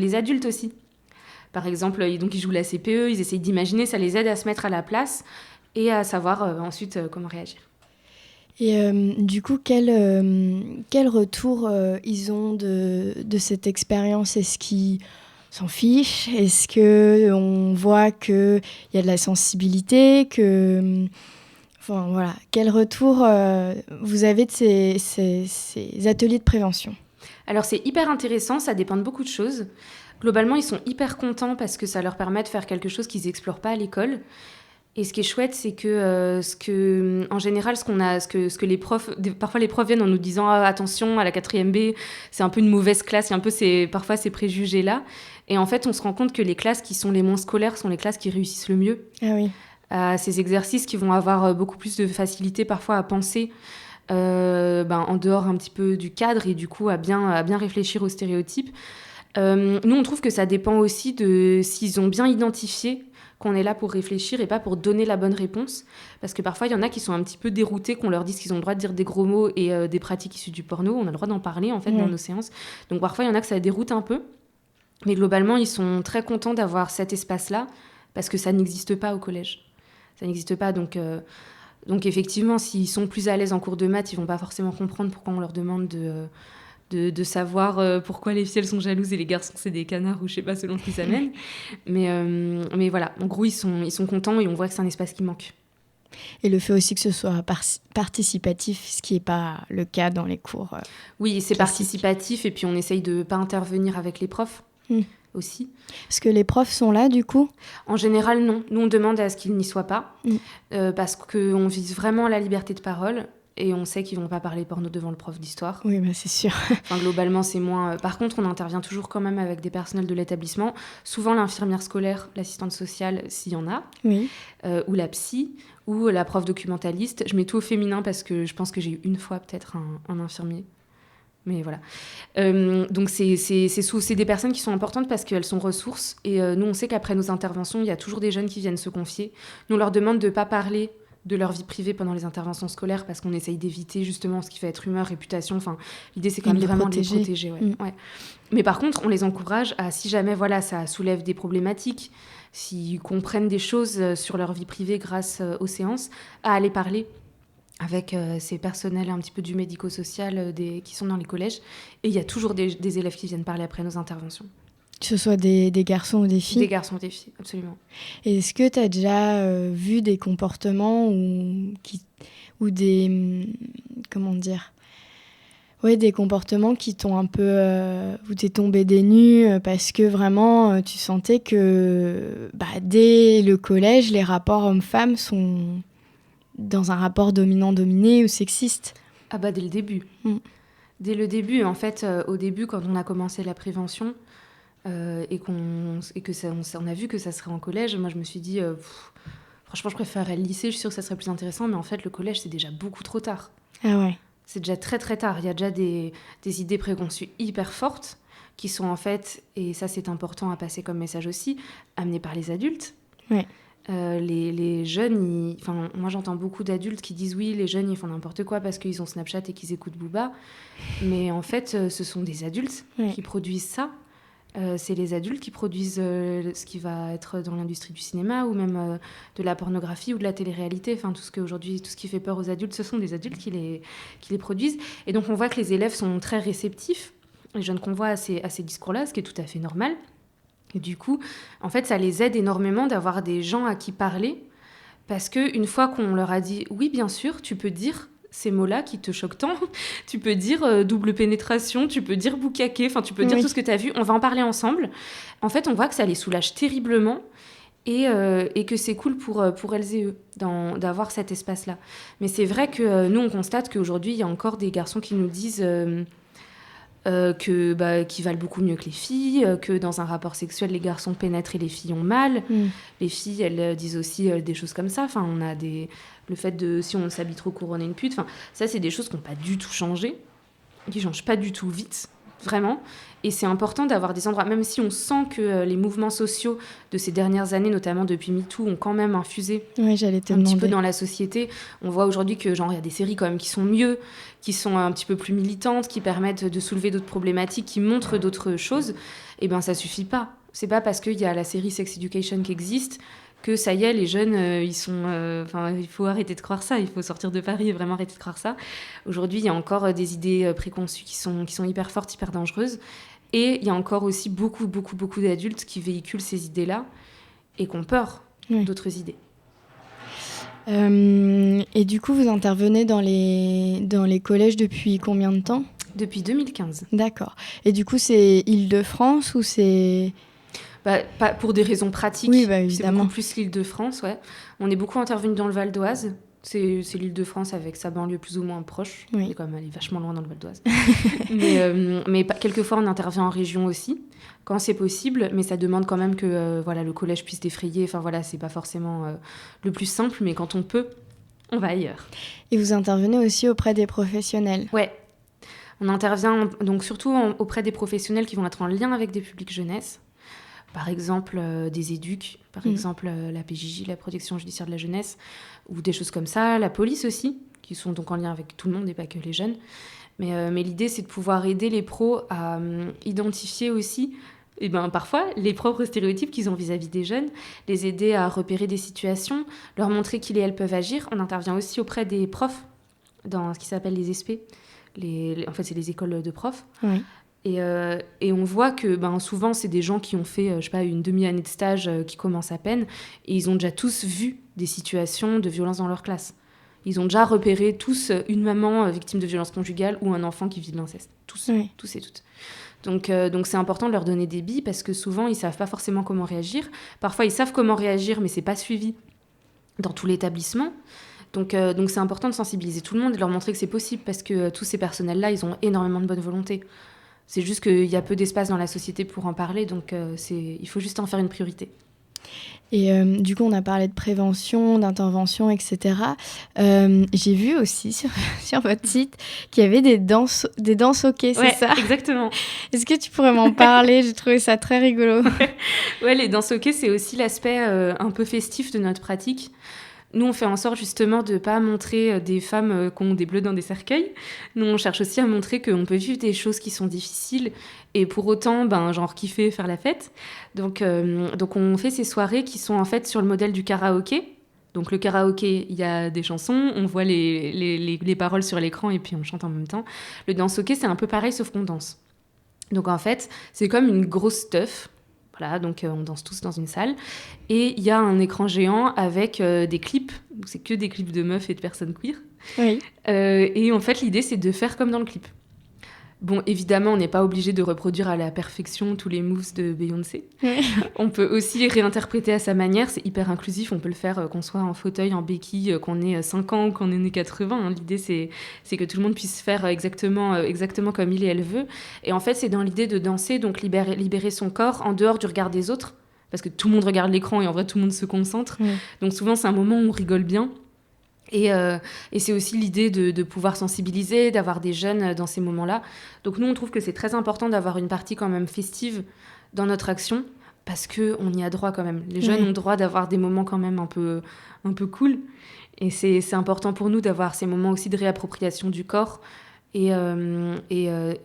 les adultes aussi. Par exemple, donc ils jouent la CPE, ils essayent d'imaginer, ça les aide à se mettre à la place et à savoir ensuite comment réagir. Et du coup, quel retour ils ont de cette expérience ? Est-ce qu'ils s'en fichent ? Est-ce qu'on voit qu'il y a de la sensibilité Enfin, voilà. Quel retour vous avez de ces ateliers de prévention ? Alors, c'est hyper intéressant, ça dépend de beaucoup de choses. Globalement, ils sont hyper contents parce que ça leur permet de faire quelque chose qu'ils n'explorent pas à l'école. Et ce qui est chouette, c'est que, en général, ce que les profs... Parfois, les profs viennent en nous disant « Attention, à la 4e B, c'est un peu une mauvaise classe. » Il y a un peu parfois ces préjugés-là. Et en fait, on se rend compte que les classes qui sont les moins scolaires sont les classes qui réussissent le mieux. Ah oui. Ces exercices qui vont avoir beaucoup plus de facilité parfois à penser en dehors un petit peu du cadre et du coup à bien réfléchir aux stéréotypes. Nous, on trouve que ça dépend aussi de s'ils ont bien identifié qu'on est là pour réfléchir et pas pour donner la bonne réponse. Parce que parfois, il y en a qui sont un petit peu déroutés, qu'on leur dise qu'ils ont le droit de dire des gros mots et des pratiques issues du porno. On a le droit d'en parler, en fait, dans nos séances. Donc parfois, il y en a que ça déroute un peu. Mais globalement, ils sont très contents d'avoir cet espace-là parce que ça n'existe pas au collège. Ça n'existe pas, donc effectivement, s'ils sont plus à l'aise en cours de maths, ils vont pas forcément comprendre pourquoi on leur demande de savoir pourquoi les filles elles sont jalouses et les garçons c'est des canards ou je sais pas selon ce qu'ils amènent. Mais voilà, en gros ils sont contents et on voit que c'est un espace qui manque. Et le fait aussi que ce soit participatif, ce qui n'est pas le cas dans les cours Oui, c'est classiques. participatif et puis on essaye de pas intervenir avec les profs aussi. Est-ce que les profs sont là du coup ? En général non, nous on demande à ce qu'ils n'y soient pas parce qu'on vise vraiment la liberté de parole. Et on sait qu'ils vont pas parler porno devant le prof d'histoire. Oui, bah c'est sûr. Enfin, globalement, c'est moins... Par contre, on intervient toujours quand même avec des personnels de l'établissement. Souvent, l'infirmière scolaire, l'assistante sociale, s'il y en a. Oui. Ou la psy, ou la prof documentaliste. Je mets tout au féminin parce que je pense que j'ai eu une fois peut-être un infirmier. Mais voilà. Donc, c'est des personnes qui sont importantes parce qu'elles sont ressources. Et nous, on sait qu'après nos interventions, il y a toujours des jeunes qui viennent se confier. Nous, on leur demande de pas parler de leur vie privée pendant les interventions scolaires parce qu'on essaye d'éviter justement ce qui fait être rumeur, réputation. Enfin, l'idée, c'est quand même vraiment de les protéger. Ouais. Mais par contre, on les encourage à, si jamais ça soulève des problématiques, s'ils comprennent des choses sur leur vie privée grâce aux séances, à aller parler avec ces personnels un petit peu du médico-social qui sont dans les collèges. Et il y a toujours des élèves qui viennent parler après nos interventions. Que ce soit des garçons ou des filles ? Des garçons ou des filles, absolument. Et est-ce que tu as déjà vu des comportements ou des... comment dire ? Ouais, des comportements qui t'ont un peu... où t'es tombé des nues parce que vraiment tu sentais que dès le collège, les rapports hommes-femmes sont dans un rapport dominant-dominé ou sexiste ? Ah dès le début. Dès le début, en fait, au début, quand on a commencé la prévention... et on a vu que ça serait en collège, moi je me suis dit franchement je préférerais le lycée, je suis sûre que ça serait plus intéressant, mais en fait le collège c'est déjà beaucoup trop tard. Ah ouais. C'est déjà très très tard, il y a déjà des idées préconçues hyper fortes qui sont en fait, et ça c'est important à passer comme message aussi, amenés par les adultes. Ouais. Les jeunes, moi j'entends beaucoup d'adultes qui disent oui, les jeunes ils font n'importe quoi parce qu'ils ont Snapchat et qu'ils écoutent Booba, mais en fait ce sont des adultes qui produisent ça. C'est les adultes qui produisent ce qui va être dans l'industrie du cinéma ou même de la pornographie ou de la télé-réalité. Enfin, tout ce qui fait peur aux adultes, ce sont des adultes qui les produisent. Et donc on voit que les élèves sont très réceptifs, les jeunes qu'on voit à ces discours-là, ce qui est tout à fait normal. Et du coup, en fait, ça les aide énormément d'avoir des gens à qui parler, parce qu'une fois qu'on leur a dit « oui, bien sûr, tu peux dire ces mots-là qui te choquent tant, tu peux dire double pénétration, tu peux dire boucaquet, enfin, tu peux dire tout ce que tu as vu, on va en parler ensemble ». En fait, on voit que ça les soulage terriblement et que c'est cool pour elles et eux d'avoir cet espace-là. Mais c'est vrai que nous, on constate qu'aujourd'hui, il y a encore des garçons qui nous disent... qui valent beaucoup mieux que les filles, que dans un rapport sexuel, les garçons pénètrent et les filles ont mal. Les filles, elles disent aussi des choses comme ça. Enfin, on a le fait de, si on s'habille trop court, on est une pute. Enfin, ça, c'est des choses qui n'ont pas du tout changé, qui ne changent pas du tout vite, vraiment. Et c'est important d'avoir des endroits, même si on sent que les mouvements sociaux de ces dernières années, notamment depuis MeToo, ont quand même infusé petit peu dans la société. On voit aujourd'hui que il y a des séries quand même qui sont mieux, qui sont un petit peu plus militantes, qui permettent de soulever d'autres problématiques, qui montrent d'autres choses. Et ben ça suffit pas. C'est pas parce qu'il y a la série Sex Education qui existe que ça y est, les jeunes, ils sont... il faut arrêter de croire ça, il faut sortir de Paris et vraiment arrêter de croire ça. Aujourd'hui, il y a encore des idées préconçues qui sont hyper fortes, hyper dangereuses. Et il y a encore aussi beaucoup, beaucoup, beaucoup d'adultes qui véhiculent ces idées-là et qui ont peur d'autres idées. Et du coup, vous intervenez dans les collèges depuis combien de temps ? Depuis 2015. D'accord. Et du coup, c'est Île-de-France ou c'est... Pas pour des raisons pratiques, évidemment. C'est beaucoup plus l'Île-de-France, ouais. On est beaucoup intervenu dans le Val d'Oise. C'est l'Île-de-France avec sa banlieue plus ou moins proche. On est quand même allé vachement loin dans le Val d'Oise. mais quelquefois, on intervient en région aussi, quand c'est possible. Mais ça demande quand même que le collège puisse défrayer. Enfin, c'est pas forcément le plus simple, mais quand on peut, on va ailleurs. Et vous intervenez aussi auprès des professionnels ? Ouais. On intervient donc surtout auprès des professionnels qui vont être en lien avec des publics jeunesse. Par exemple, des éducs, par exemple la PJJ, la protection judiciaire de la jeunesse, ou des choses comme ça, la police aussi, qui sont donc en lien avec tout le monde et pas que les jeunes. Mais l'idée, c'est de pouvoir aider les pros à identifier aussi, parfois, les propres stéréotypes qu'ils ont vis-à-vis des jeunes, les aider à repérer des situations, leur montrer qu'ils et elles peuvent agir. On intervient aussi auprès des profs, dans ce qui s'appelle les SP. En fait, c'est les écoles de profs. Oui. Et on voit que souvent, c'est des gens qui ont fait, une demi-année de stage qui commencent à peine, et ils ont déjà tous vu des situations de violence dans leur classe. Ils ont déjà repéré tous une maman victime de violence conjugale ou un enfant qui vit de l'inceste. Tous et toutes. Donc c'est important de leur donner des billes parce que souvent, ils ne savent pas forcément comment réagir. Parfois, ils savent comment réagir, mais ce n'est pas suivi dans tout l'établissement. Donc c'est important de sensibiliser tout le monde et de leur montrer que c'est possible parce que tous ces personnels-là, ils ont énormément de bonne volonté. C'est juste qu'il y a peu d'espace dans la société pour en parler, donc il faut juste en faire une priorité. Et du coup, on a parlé de prévention, d'intervention, etc. J'ai vu aussi sur votre site qu'il y avait des danses hockey, c'est ça ? Exactement. Est-ce que tu pourrais m'en parler ? J'ai trouvé ça très rigolo. Ouais, les danses hockey, c'est aussi l'aspect un peu festif de notre pratique. Nous, on fait en sorte justement de ne pas montrer des femmes qui ont des bleus dans des cercueils. Nous, on cherche aussi à montrer qu'on peut vivre des choses qui sont difficiles et pour autant, kiffer, faire la fête. Donc on fait ces soirées qui sont en fait sur le modèle du karaoké. Donc le karaoké, il y a des chansons, on voit les paroles sur l'écran et puis on chante en même temps. Le dance hockey, c'est un peu pareil, sauf qu'on danse. Donc en fait, c'est comme une grosse teuf. Voilà, donc on danse tous dans une salle. Et il y a un écran géant avec des clips. Donc c'est que des clips de meufs et de personnes queer. Oui. Et en fait, l'idée, c'est de faire comme dans le clip. Bon, évidemment, on n'est pas obligé de reproduire à la perfection tous les moves de Beyoncé. Oui. On peut aussi réinterpréter à sa manière. C'est hyper inclusif. On peut le faire qu'on soit en fauteuil, en béquille, qu'on ait 5 ans ou qu'on ait 80. L'idée, c'est que tout le monde puisse faire exactement comme il et elle veut. Et en fait, c'est dans l'idée de danser, donc libérer son corps en dehors du regard des autres. Parce que tout le monde regarde l'écran et en vrai, tout le monde se concentre. Oui. Donc souvent, c'est un moment où on rigole bien. Et c'est aussi l'idée de pouvoir sensibiliser, d'avoir des jeunes dans ces moments-là. Donc nous, on trouve que c'est très important d'avoir une partie quand même festive dans notre action, parce qu'on y a droit quand même. Les jeunes ont droit d'avoir des moments quand même un peu cool. Et c'est important pour nous d'avoir ces moments aussi de réappropriation du corps. Et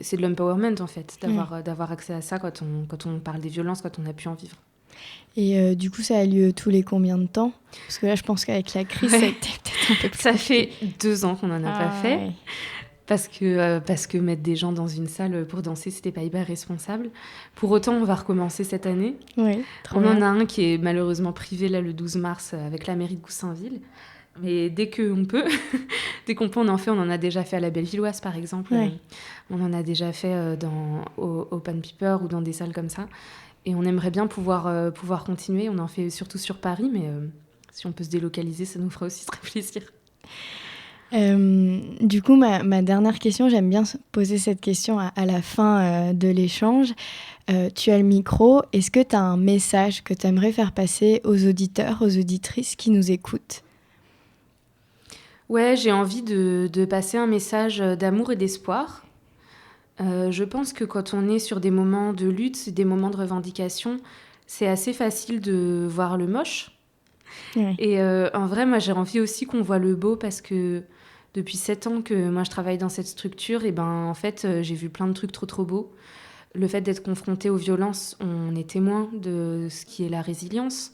c'est de l'empowerment, en fait, d'avoir accès à ça quand on parle des violences, quand on a pu en vivre. Et du coup, ça a lieu tous les combien de temps ? Parce que là, je pense qu'avec la crise, ça a été peut-être un peu plus Ça fait 2 ans qu'on n'en a pas fait. Ouais. Parce que mettre des gens dans une salle pour danser, c'était pas hyper responsable. Pour autant, on va recommencer cette année. Oui, On en a un qui est malheureusement privé là, le 12 mars avec la mairie de Goussainville. Mais dès qu'on peut, on en fait. On en a déjà fait à la Bellevilloise, par exemple. Ouais. On en a déjà fait au Pan Piper ou dans des salles comme ça. Et on aimerait bien pouvoir continuer. On en fait surtout sur Paris, mais si on peut se délocaliser, ça nous fera aussi très plaisir. Du coup, ma dernière question, j'aime bien poser cette question à la fin de l'échange. Tu as le micro. Est-ce que tu as un message que tu aimerais faire passer aux auditeurs, aux auditrices qui nous écoutent ? Ouais, j'ai envie de passer un message d'amour et d'espoir. Je pense que quand on est sur des moments de lutte, des moments de revendication, c'est assez facile de voir le moche. Ouais. Et en vrai, moi, j'ai envie aussi qu'on voit le beau parce que depuis 7 ans que moi, je travaille dans cette structure, et en fait, j'ai vu plein de trucs trop beaux. Le fait d'être confronté aux violences, on est témoin de ce qui est la résilience,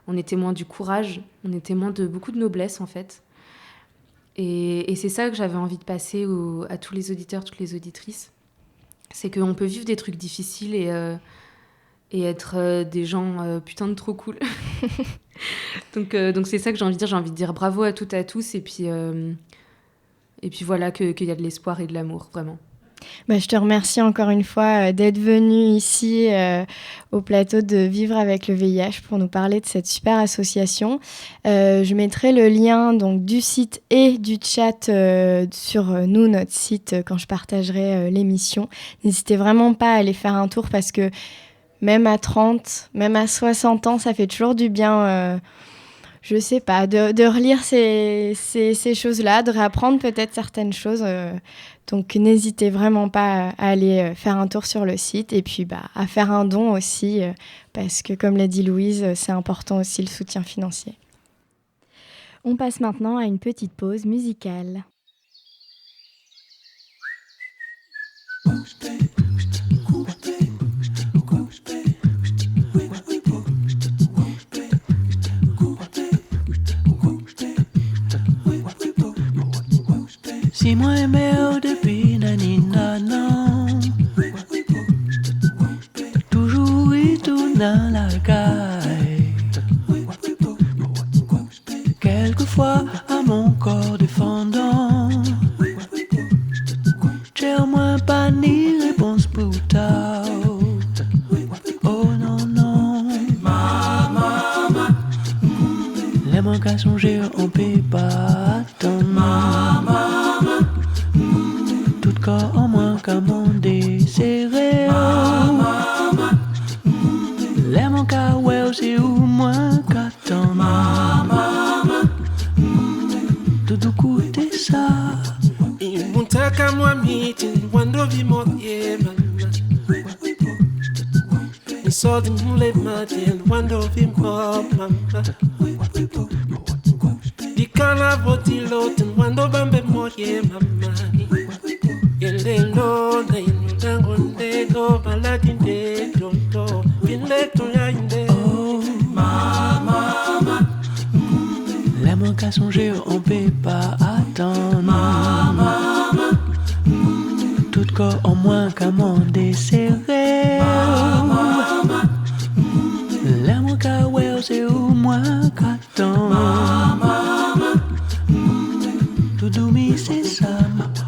on est témoin du courage, on est témoin de beaucoup de noblesse, en fait. Et c'est ça que j'avais envie de passer à tous les auditeurs, toutes les auditrices. C'est qu'on peut vivre des trucs difficiles et être des gens putain de trop cool. Donc c'est ça que j'ai envie de dire. J'ai envie de dire bravo à toutes et à tous. Et puis voilà, qu'il y a de l'espoir et de l'amour, vraiment. Je te remercie encore une fois d'être venu ici au plateau de Vivre avec le VIH pour nous parler de cette super association. Je mettrai le lien donc, du site et du chat sur notre site quand je partagerai l'émission. N'hésitez vraiment pas à aller faire un tour parce que même à 30, même à 60 ans, ça fait toujours du bien... je sais pas, de relire ces choses-là, de réapprendre peut-être certaines choses. Donc, n'hésitez vraiment pas à aller faire un tour sur le site et puis à faire un don aussi, parce que comme l'a dit Louise, c'est important aussi le soutien financier. On passe maintenant à une petite pause musicale. Si moi aimé depuis naninana, toujours y tourne dans la caille. Quelquefois à mon corps défendant, j'ai au moins pas ni réponse pour ta. Oh non non, les manques à songer on peut pas attendre. Tout corps en moins qu'à mon désiré. Les manques à ouais c'est ou moins qu'attendre. Tout coûte ça. Muntaka mwamiti wando vimoye mama. Nisodi mule mati wando vimo mama. Dikana voti loten wando bambe moye mama. Yelelo na indango ndego baladi ndego binleto ya inde. Oh mama, les manques à songer on peut pas attendre. Tout corps en moins qu'à mon désiré. Les manques à ouais c'est au moins qu'attendre. Tout doumi c'est ça.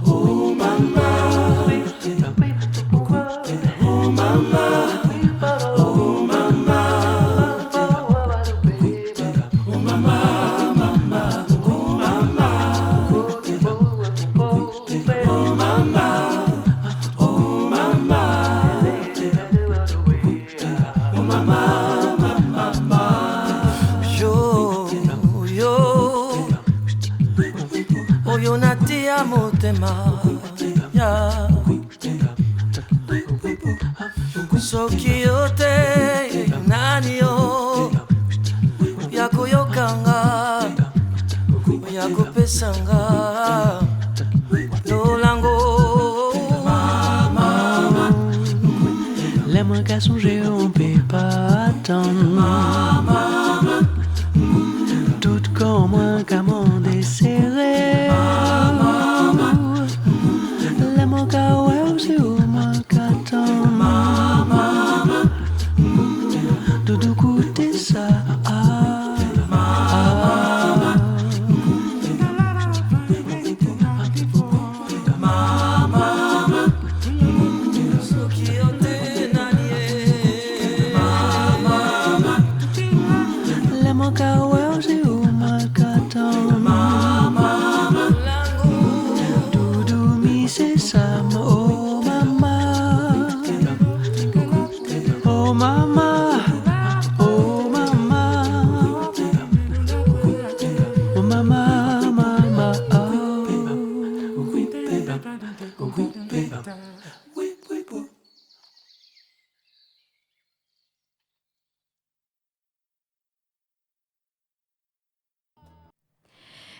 Oh mama, oh mama, oh mama, oh mama, mama, oh mama, oh mama, oh mama, oh mama, mama, yo, yo, motema ya soki yote nani yo yakoyokanga yakopesanga lolango mama les moins qu'à songer on peut pas attendre tout comme moi qu'à m'en desserrer les moins qu'à ouais aussi au moins qu'attendre tout coûter ça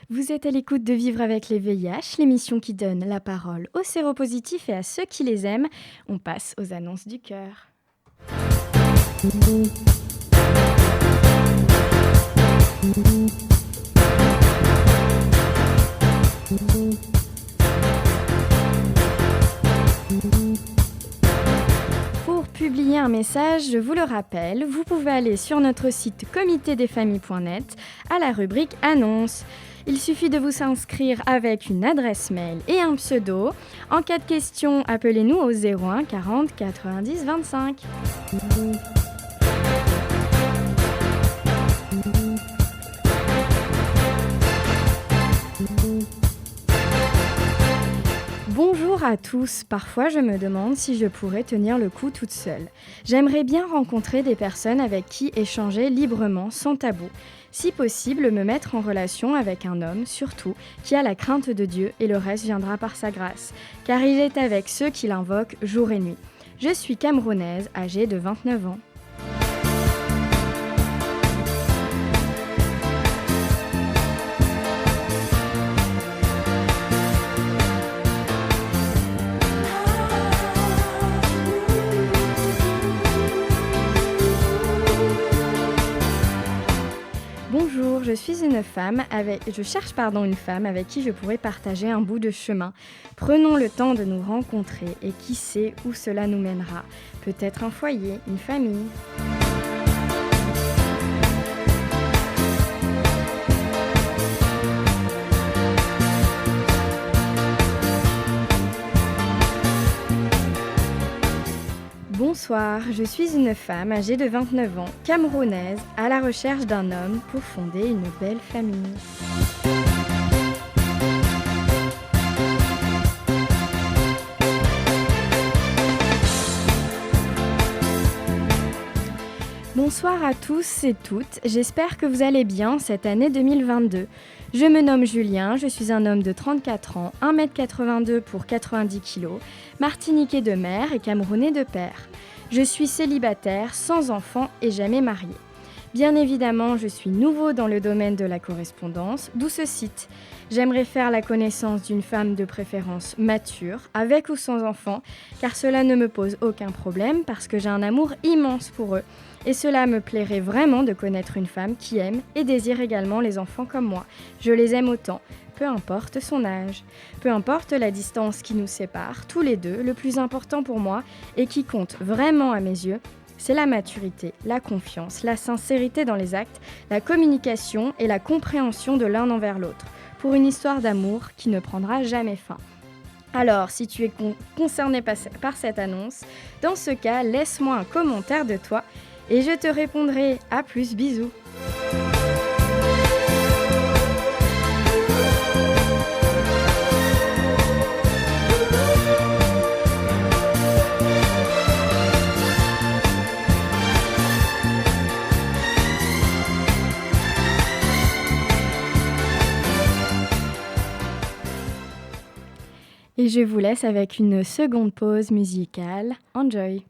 Vous êtes à l'écoute de Vivre avec les VIH, l'émission qui donne la parole aux séropositifs et à ceux qui les aiment. On passe aux annonces du cœur. Pour publier un message, je vous le rappelle, vous pouvez aller sur notre site comitédesfamilles.net à la rubrique Annonces. Il suffit de vous inscrire avec une adresse mail et un pseudo. En cas de question, appelez-nous au 01 40 90 25. Bonjour à tous, parfois je me demande si je pourrais tenir le coup toute seule. J'aimerais bien rencontrer des personnes avec qui échanger librement, sans tabou. Si possible, me mettre en relation avec un homme, surtout, qui a la crainte de Dieu et le reste viendra par sa grâce, car il est avec ceux qui l'invoquent jour et nuit. Je suis camerounaise, âgée de 29 ans. Bonjour, je cherche une femme avec qui je pourrais partager un bout de chemin. Prenons le temps de nous rencontrer et qui sait où cela nous mènera. Peut-être un foyer, une famille. Bonsoir, je suis une femme âgée de 29 ans, camerounaise, à la recherche d'un homme pour fonder une belle famille. Bonsoir à tous et toutes, j'espère que vous allez bien cette année 2022. Je me nomme Julien, je suis un homme de 34 ans, 1m82 pour 90 kg, martiniquais de mère et camerounais de père. Je suis célibataire, sans enfant et jamais marié. Bien évidemment, je suis nouveau dans le domaine de la correspondance, d'où ce site. J'aimerais faire la connaissance d'une femme de préférence mature, avec ou sans enfant, car cela ne me pose aucun problème parce que j'ai un amour immense pour eux. Et cela me plairait vraiment de connaître une femme qui aime et désire également les enfants comme moi. Je les aime autant, peu importe son âge, peu importe la distance qui nous sépare, tous les deux, le plus important pour moi et qui compte vraiment à mes yeux, c'est la maturité, la confiance, la sincérité dans les actes, la communication et la compréhension de l'un envers l'autre, pour une histoire d'amour qui ne prendra jamais fin. Alors, si tu es concerné par cette annonce, dans ce cas, laisse-moi un commentaire de toi et je te répondrai. À plus, bisous. Et je vous laisse avec une seconde pause musicale. Enjoy!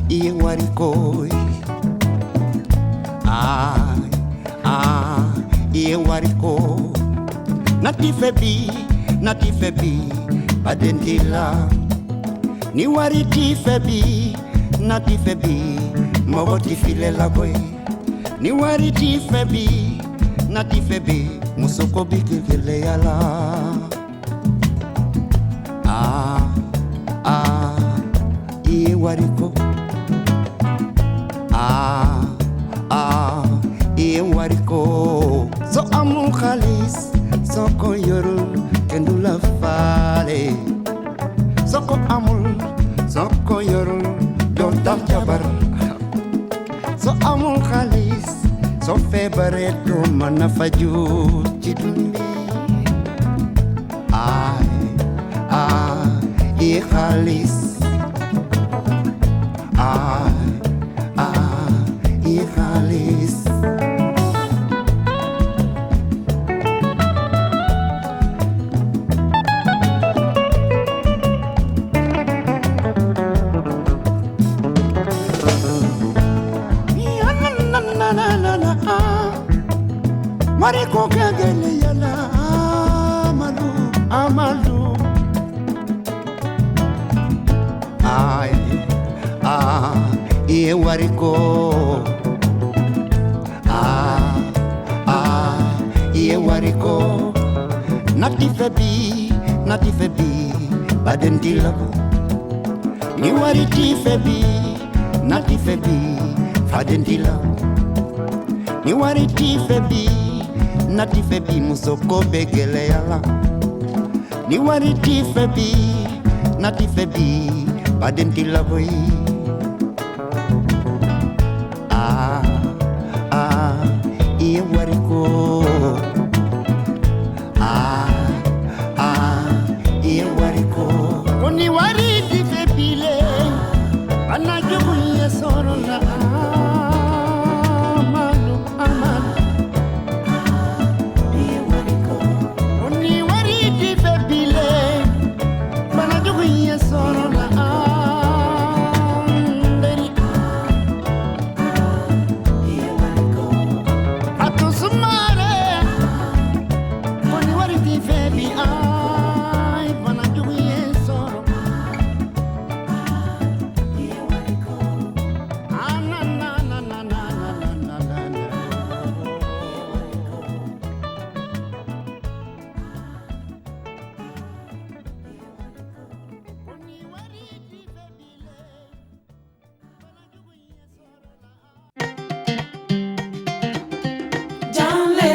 Iye wariko, iye wariko. Nati febi, badendila. Ni wariti febi, nati febi, mawati file la boy. Ni wariti febi, nati febi, musoko bigile yala. Iye wariko. Iye wariko. So amul khalis, so ko yorul kendula fale. So ko amul, so ko yorul don tam jabar. So amul khalis, so febare do mana faju chidumi. Iye khalis. Iye khalis. Mariko kagele yala amalu. Iye wariko. Iye wariko. Nati febi, badendilabo. Ni wariti febi, nati febi, fadendilabo. Ni wariti febi, nati febi, musoko begele yala. Ni wariti febi, nati febi, badendilabo. Iye wariko. Iye wariko. Oni wariti febile, anajubu ye sorona. Amalu. Iye wariko. Oni wariti febile, anajubu ye sorona. Jale,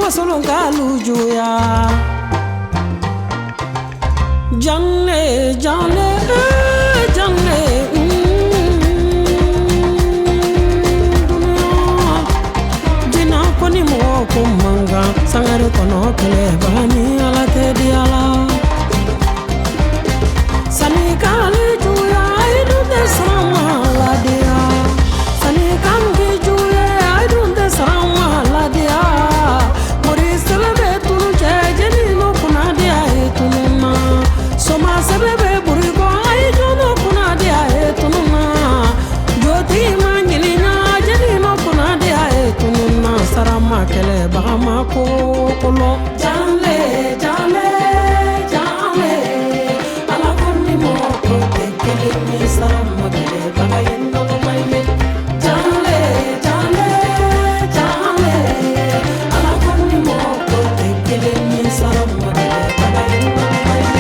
wasolon kalu juya janne janne janne jina koni mo kumanga sangare kono kele bani ala te diala sani kali juya idu de sama la dia sani kam ki juya idu de sama la dia mori selebe tunu jeni no kuna dia etununa soma sebebe buriko idu no kuna dia etununa joti mangilina jeni no kuna dia etununa sarama kele bahama ko kolo janle janle janle ala konni mo ko tekele ni sarama kele bagayen no maile janle janle janle ala konni mo ko tekele ni sarama kele bagayen no maile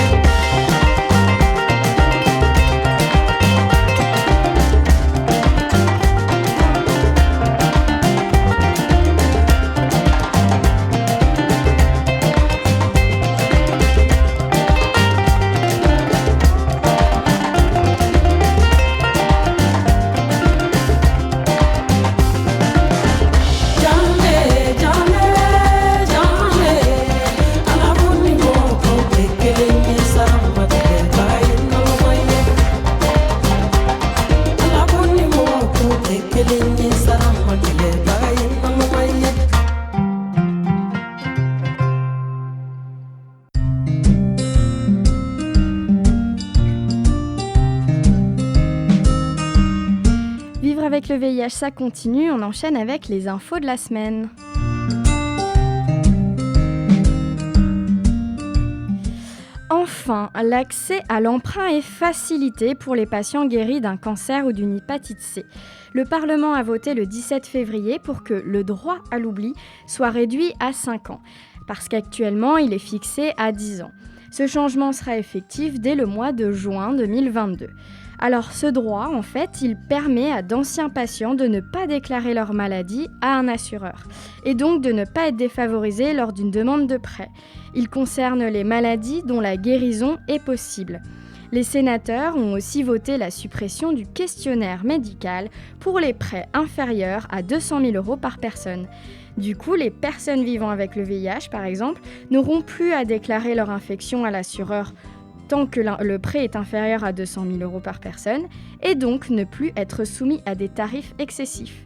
Avec le VIH, ça continue. On enchaîne avec les infos de la semaine. Enfin, l'accès à l'emprunt est facilité pour les patients guéris d'un cancer ou d'une hépatite C. Le Parlement a voté le 17 février pour que le droit à l'oubli soit réduit à 5 ans, parce qu'actuellement, il est fixé à 10 ans. Ce changement sera effectif dès le mois de juin 2022. Alors ce droit, en fait, il permet à d'anciens patients de ne pas déclarer leur maladie à un assureur et donc de ne pas être défavorisés lors d'une demande de prêt. Il concerne les maladies dont la guérison est possible. Les sénateurs ont aussi voté la suppression du questionnaire médical pour les prêts inférieurs à 200 000 € par personne. Du coup, les personnes vivant avec le VIH, par exemple, n'auront plus à déclarer leur infection à l'assureur tant que le prêt est inférieur à 200 000 € par personne, et donc ne plus être soumis à des tarifs excessifs.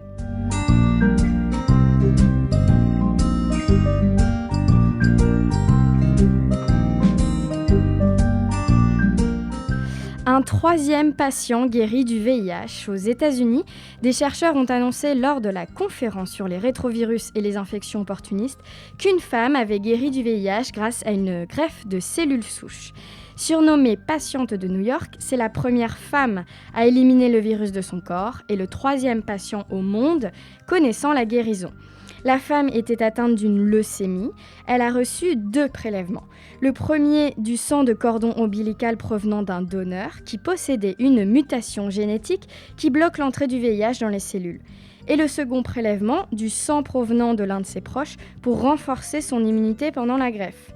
Un troisième patient guéri du VIH. Aux États-Unis, des chercheurs ont annoncé lors de la conférence sur les rétrovirus et les infections opportunistes qu'une femme avait guéri du VIH grâce à une greffe de cellules souches. Surnommée patiente de New York, c'est la première femme à éliminer le virus de son corps et le troisième patient au monde connaissant la guérison. La femme était atteinte d'une leucémie. Elle a reçu 2 prélèvements. Le premier du sang de cordon ombilical provenant d'un donneur qui possédait une mutation génétique qui bloque l'entrée du VIH dans les cellules. Et le second prélèvement du sang provenant de l'un de ses proches pour renforcer son immunité pendant la greffe.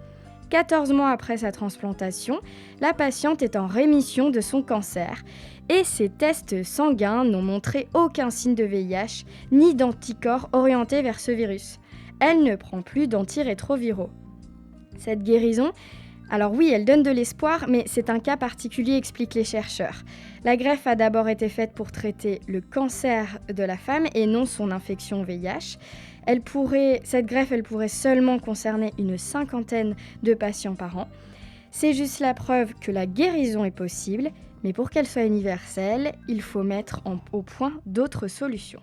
14 mois après sa transplantation, la patiente est en rémission de son cancer et ses tests sanguins n'ont montré aucun signe de VIH ni d'anticorps orientés vers ce virus. Elle ne prend plus d'antirétroviraux. Cette guérison, alors oui, elle donne de l'espoir, mais c'est un cas particulier, expliquent les chercheurs. La greffe a d'abord été faite pour traiter le cancer de la femme et non son infection VIH. Cette greffe, elle pourrait seulement concerner une 50aine de patients par an. C'est juste la preuve que la guérison est possible, mais pour qu'elle soit universelle, il faut mettre au point d'autres solutions.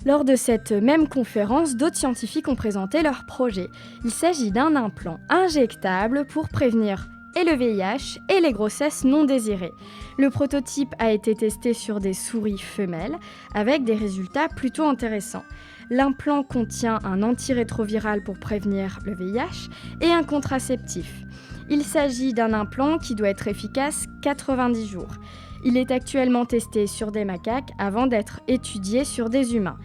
Lors de cette même conférence, d'autres scientifiques ont présenté leur projet. Il s'agit d'un implant injectable pour prévenir et le VIH et les grossesses non désirées. Le prototype a été testé sur des souris femelles avec des résultats plutôt intéressants. L'implant contient un antirétroviral pour prévenir le VIH et un contraceptif. Il s'agit d'un implant qui doit être efficace 90 jours. Il est actuellement testé sur des macaques avant d'être étudié sur des humains.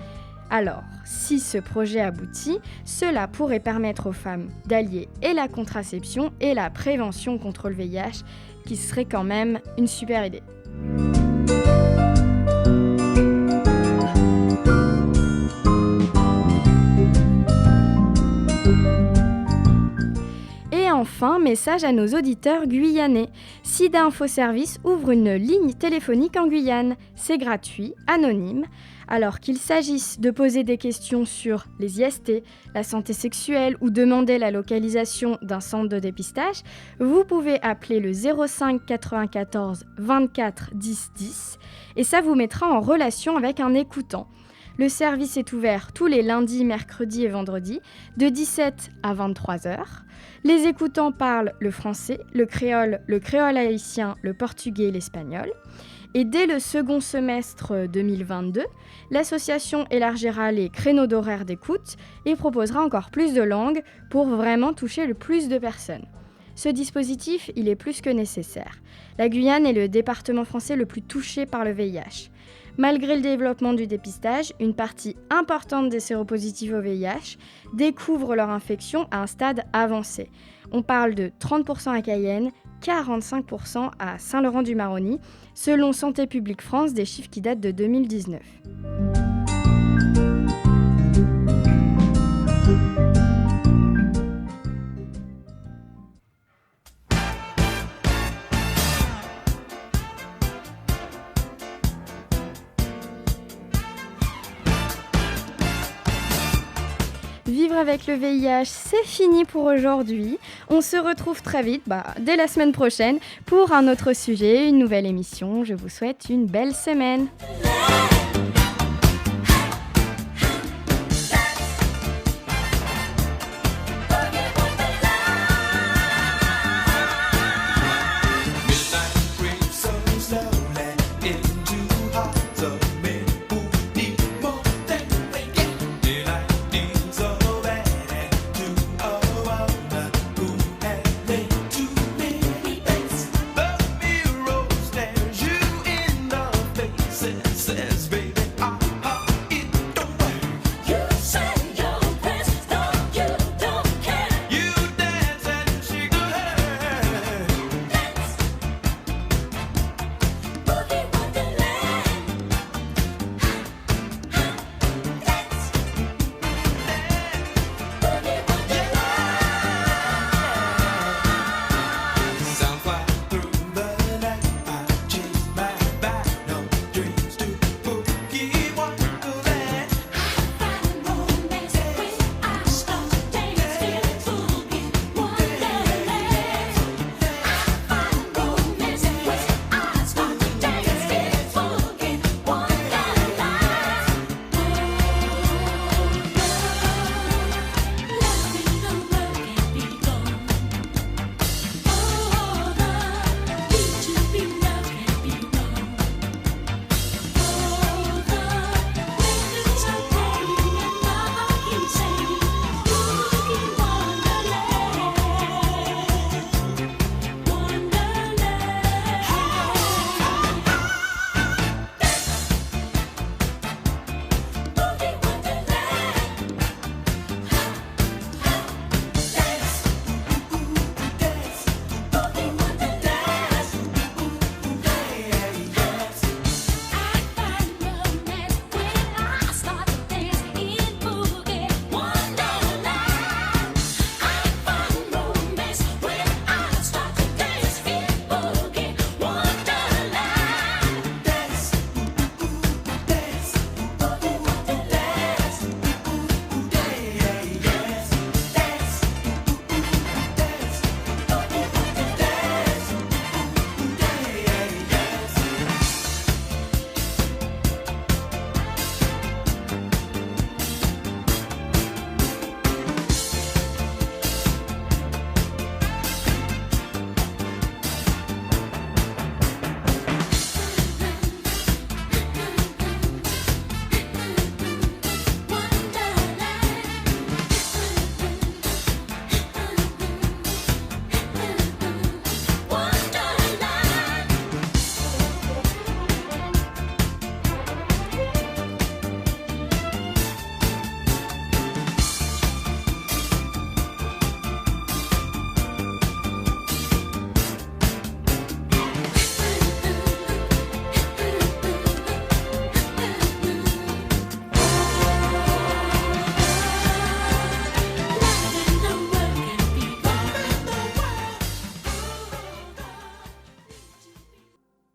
Alors, si ce projet aboutit, cela pourrait permettre aux femmes d'allier et la contraception et la prévention contre le VIH, qui serait quand même une super idée. Et enfin, message à nos auditeurs guyanais. SIDA Info Service ouvre une ligne téléphonique en Guyane. C'est gratuit, anonyme. Alors qu'il s'agisse de poser des questions sur les IST, la santé sexuelle ou demander la localisation d'un centre de dépistage, vous pouvez appeler le 05 94 24 10 10 et ça vous mettra en relation avec un écoutant. Le service est ouvert tous les lundis, mercredis et vendredis de 17 à 23 heures. Les écoutants parlent le français, le créole haïtien, le portugais et l'espagnol. Et dès le second semestre 2022, l'association élargira les créneaux d'horaire d'écoute et proposera encore plus de langues pour vraiment toucher le plus de personnes. Ce dispositif, il est plus que nécessaire. La Guyane est le département français le plus touché par le VIH. Malgré le développement du dépistage, une partie importante des séropositifs au VIH découvrent leur infection à un stade avancé. On parle de 30% à Cayenne, 45% à Saint-Laurent-du-Maroni, selon Santé publique France, des chiffres qui datent de 2019. Vivre avec le VIH, c'est fini pour aujourd'hui. On se retrouve très vite, dès la semaine prochaine, pour un autre sujet, une nouvelle émission. Je vous souhaite une belle semaine.